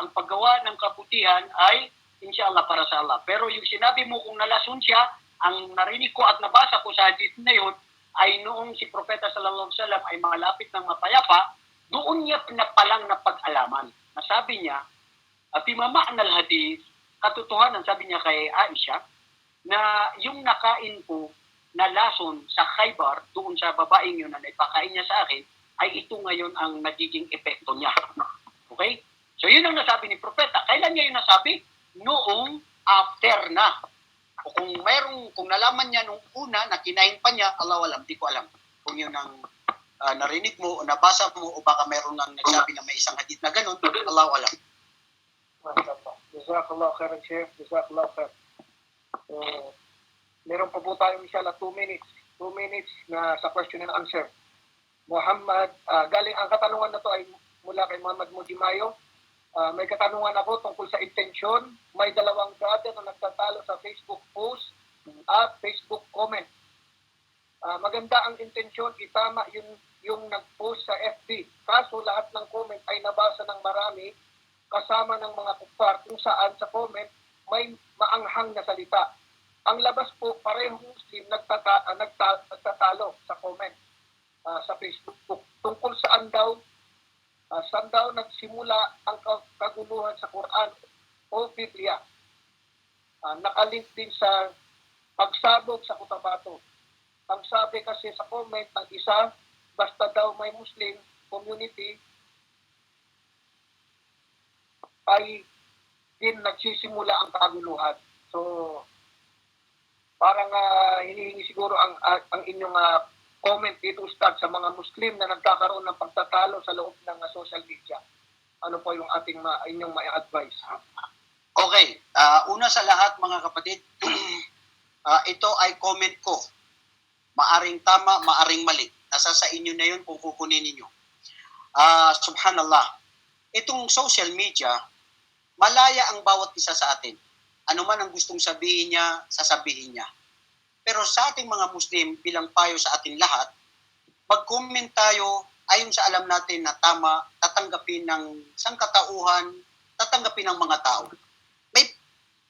ang paggawa ng kabutihan ay inshallah para sa Allah. Pero yung sinabi mo kung nalason siya, ang narinig ko at nabasa ko sa hadith na yun ay noong si Propeta sallallahu alaihi wasallam ay malapit ng mapayapa, doon niya pinapalang na pag-alaman. Nasabi niya, "Pimama'an al-hadith," katotohanan, sabi niya kay Aisha, na yung nakain ko na lason sa Khaybar, doon sa babaeng yun na naipakain niya sa akin, ay ito ngayon ang nagiging epekto niya. Okay? So yun ang nasabi ni Propeta. Kailan niya yun nasabi? Noong after na. O kung nalaman niya nung una na kinain pa niya, Allah alam, di ko alam. Kung yun ang narinig mo o nabasa mo o baka mayroon nang nagsabi na may isang hadith na ganun, Allah alam. MashaAllah. Jazakallah khairan, Sheikh. Jazakallah khair. So, meron pa po tayo inshallah 2 minutes. 2 minutes na sa question and answer. Muhammad, galing ang katanungan na to ay mula kay Muhammad Mujimayo. May katanungan ako tungkol sa intensyon. May dalawang brother na nagtatalo sa Facebook post at Facebook comment. Maganda ang intensyon, itama yung nag-post sa FB. Kaso lahat ng comment ay nabasa ng marami kasama ng mga kuffar kung saan sa comment may maanghang na salita. Ang labas po, parehong Muslim nagtatalo sa comment sa Facebook. Tungkol saan daw nagsimula ang kaguluhan sa Quran o Biblia. Nakalink din sa pagsabog sa Cotabato. Ang sabi kasi sa comment ng isa, basta daw may Muslim community ay din nagsisimula ang kaguluhan. So, parang hinihingi siguro ang inyong comment dito, Ustad, sa mga Muslim na nagkakaroon ng pagtatalo sa loob ng social media. Ano po yung inyong ma-advise? Okay. Una sa lahat, mga kapatid, ito ay comment ko. Maaring tama, maaring mali. Nasa sa inyo na yun kung kukunin ninyo. Subhanallah. Itong social media, malaya ang bawat isa sa atin. Ano man ang gustong sabihin niya, sasabihin niya. Pero sa ating mga Muslim, bilang payo sa ating lahat, mag-comment tayo ayon sa alam natin na tama, tatanggapin ng sangkatauhan, tatanggapin ng mga tao.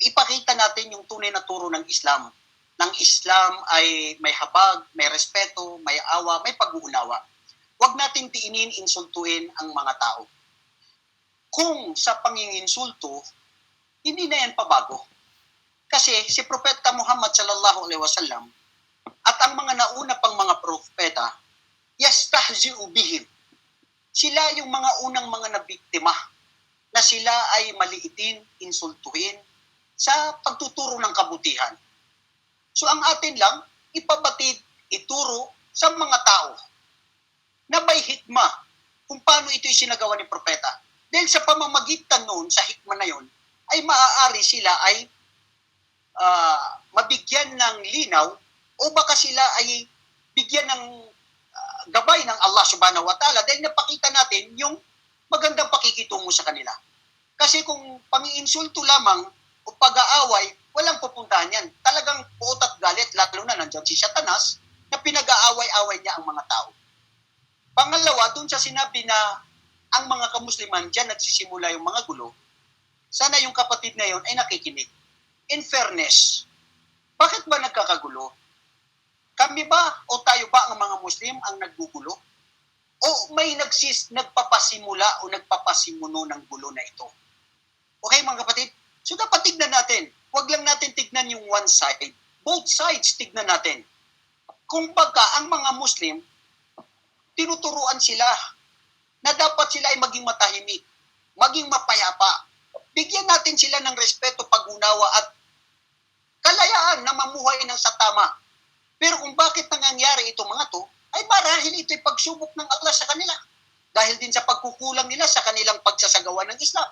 Ipakita natin yung tunay na turo ng Islam. Ng Islam ay may habag, may respeto, may awa, may pag-uunawa. Huwag natin diinin, insultuin ang mga tao. Kung sa panginginsulto, hindi na yan pabago. Kasi si Propeta Muhammad sallallahu alaihi wasallam at ang mga nauna pang mga propeta, yastahzi'u bihim. Sila yung mga unang mga nabiktima na sila ay maliitin, insultuhin sa pagtuturo ng kabutihan. So ang atin lang, ipabatid, ituro sa mga tao na may hikma kung paano ito isinagawa ni propeta. Dahil sa pamamagitan noon, sa hikma na yon, ay maaari sila ay mabigyan ng linaw o baka sila ay bigyan ng gabay ng Allah subhanahu wa ta'ala dahil napakita natin yung magandang pakikitungo sa kanila. Kasi kung pang-iinsulto lamang o pag-aaway, walang pupuntahan yan. Talagang puot at galit, lalo na nandiyan si Satanas na pinag-aaway-away niya ang mga tao. Pangalawa, dun sa sinabi na ang mga kamusliman dyan nagsisimula yung mga gulo, sana yung kapatid na yon ay nakikinig. In fairness, bakit ba nagkakagulo? Kami ba o tayo ba ang mga Muslim ang naggugulo? O may nagpapasimula o nagpapasimuno ng gulo na ito? Okay mga kapatid? So dapat tignan natin. Huwag lang natin tignan yung one side. Both sides tignan natin. Kung baga ang mga Muslim, tinuturuan sila na dapat sila ay maging matahimik, maging mapayapa. Bigyan natin sila ng respeto, pag-unawa at kalayaan na mamuhay ng sa tama. Pero kung bakit nangyayari itong mga to, ay marahil ito'y pagsubok ng Allah sa kanila. Dahil din sa pagkukulang nila sa kanilang pagsasagawa ng Islam.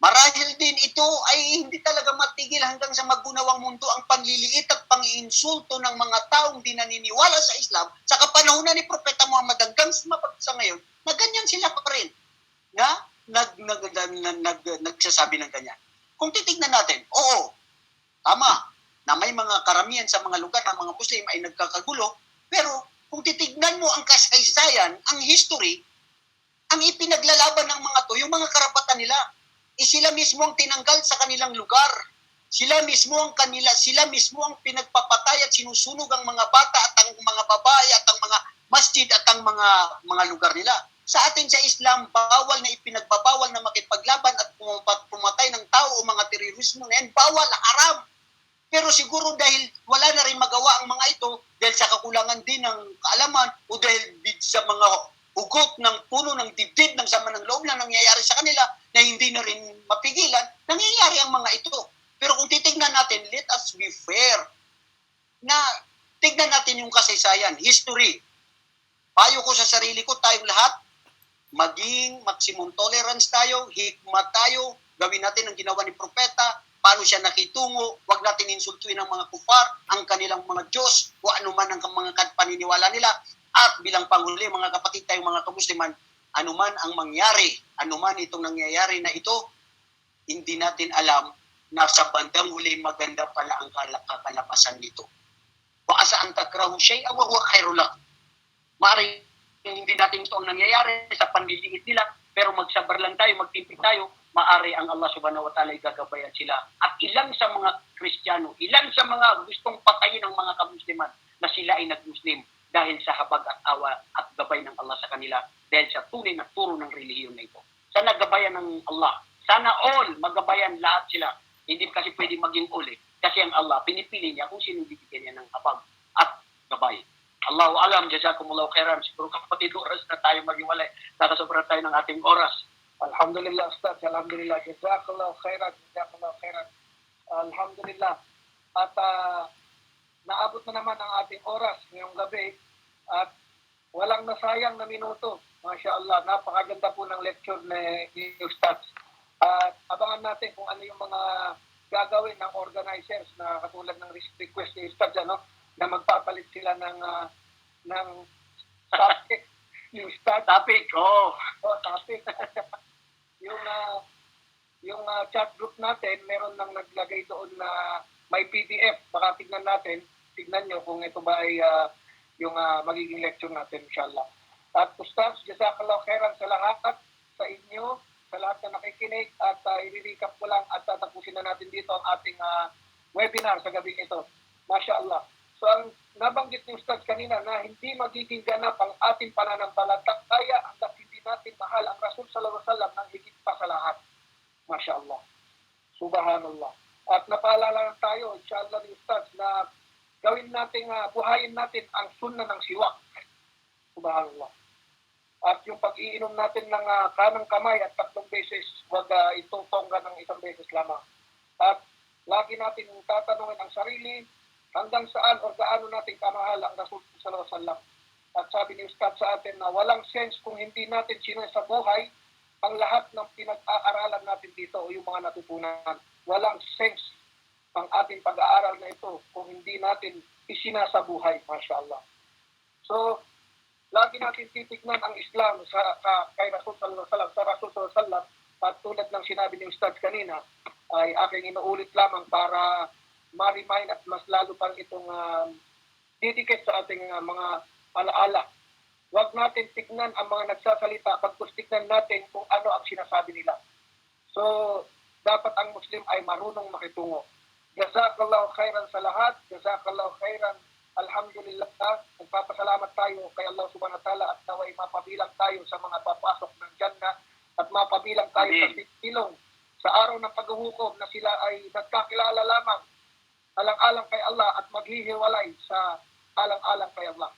Marahil din ito ay hindi talaga matigil hanggang sa magunawang mundo ang panliliit at pang-iinsulto ng mga taong di naniniwala sa Islam sa kapanahunan ni Propeta Muhammad hanggang sa ngayon, na ganyan sila pa rin. Na nagsasabi ng ganyan. Kung titignan natin, oo, tama, na may mga karamihan sa mga lugar ng mga Muslim ay nagkakagulo, pero kung titignan mo ang kasaysayan, ang history, ang ipinaglalaban ng mga to, yung mga karapatan nila, sila mismo ang tinanggal sa kanilang lugar. Sila mismo ang pinagpapatay at sinusunog ang mga bata at ang mga babae at ang mga masjid at ang mga lugar nila. Sa atin sa Islam, bawal na ipinagbabawal na makipaglaban at pumatay ng tao o mga terorismo na yan. Bawal, haram. Pero siguro dahil wala na rin magawa ang mga ito, dahil sa kakulangan din ng kaalaman o dahil sa mga hugot ng puno ng dibdib ng sama ng loob na nangyayari sa kanila na hindi na rin mapigilan, nangyayari ang mga ito. Pero kung titignan natin, let us be fair. Na tignan natin yung kasaysayan, history. Payo ko sa sarili ko, tayong lahat, maging maximum tolerance tayo, hikmat tayo, gawin natin ang ginawa ni Propeta, paano siya nakitungo, wag natin insultuin ang mga kufar, ang kanilang mga Diyos, o anuman ang mga paniniwala nila. At bilang panghuli, mga kapatid tayong mga kamusliman, anuman ang mangyari, anuman itong nangyayari na ito, hindi natin alam na sa bandang huli maganda pala ang kakalapasan nito. Wa asa an takrahu shay'an wa huwa khairul lakum. Maaaring hindi natin ito ang nangyayari sa panliliit nila, pero magsabar lang tayo, magtimpi tayo, maaari ang Allah subhanahu wa ta'ala igagabayan sila. At ilan sa mga Kristiyano, ilan sa mga gustong patayin ng mga kamusliman na sila ay nag-Muslim dahil sa habag at awa at gabay ng Allah sa kanila, dahil sa tunay na turo ng relihiyon na ito. Sana gabayan ng Allah. Sana all magabayan lahat sila. Hindi kasi pwede maging all kasi ang Allah, pinipili niya kung sino bibigyan niya ng habag at gabay. Allahu alam, jazakumullahu khairan. Siguro kapatid, oras na tayo maghiwalay. Nakasobra tayo ng ating oras. Alhamdulillah, Ustaz. Alhamdulillah. Jazakallahu khairan. Jazakallahu khairan. Alhamdulillah. At naabot na naman ang ating oras ngayong gabi. At walang nasayang na minuto. Masya Allah. Napakaganda po ng lecture ni Ustaz. At abangan natin kung ano yung mga gagawin ng organizers na katulad ng request ni Ustaz, na magpapalit sila ng topic. Yung Topic, topic. yung chat group natin, meron nang naglagay doon na may PDF. Baka tignan nyo kung ito ba ay yung magiging lecture natin, inshallah. At Ustaz, jazakallahu khairan sa lahat, sa inyo, sa lahat na nakikinig, at i-recap ko lang at tatapusin na natin dito ang ating webinar sa gabi ito. Masya Allah. So ang nabanggit ni Ustaz kanina na hindi magiging ganap ang ating pananampalataya hanggang hindi natin mahal ang Rasul sallallahu alaihi wasallam ng higit pa sa lahat. Masya Allah. Subhanallah. At napaalala tayo, inshallah ni Ustaz, na gawin natin, buhayin natin ang sunnah ng siwak. Subhanallah. At yung pag-iinom natin ng kanang kamay at 3 beses, wag itutongga ng 1 beses lamang. At lagi natin tatanungin ang sarili hanggang saan o gaano natin kamahal ang Rasul sallallahu alaihi wasallam. At sabi ni Ustad sa atin na walang sense kung hindi natin sinasabuhay ang lahat ng pinag-aaralan natin dito o yung mga natutunan. Walang sense ang ating pag-aaral na ito kung hindi natin isinasabuhay, mashallah. So, lagi natin titignan ang Islam kay Rasul sallallahu alaihi wasallam, sa Rasul sallallahu alaihi wasallam, at tulad ng sinabi ni Ustad kanina, ay aking inuulit lamang para ma-remind at mas lalo pang itong didikit sa ating mga alaala. Huwag natin tignan ang mga nagsasalita, pagkus tignan natin kung ano ang sinasabi nila. So, dapat ang Muslim ay marunong makitungo. Jazakallahu khairan sa lahat. Jazakallahu khairan. Alhamdulillah. Nagpapasalamat tayo kay Allah subhanahu wa ta'ala at naway mapabilang tayo sa mga papasok ng Jannah at mapabilang tayo sa silong sa araw ng paghuhukom na sila ay nagkakilala lamang alang-alang kay Allah at maghihiwalay sa alang-alang kay Allah.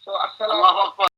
So, assalamu Allahu Akbar.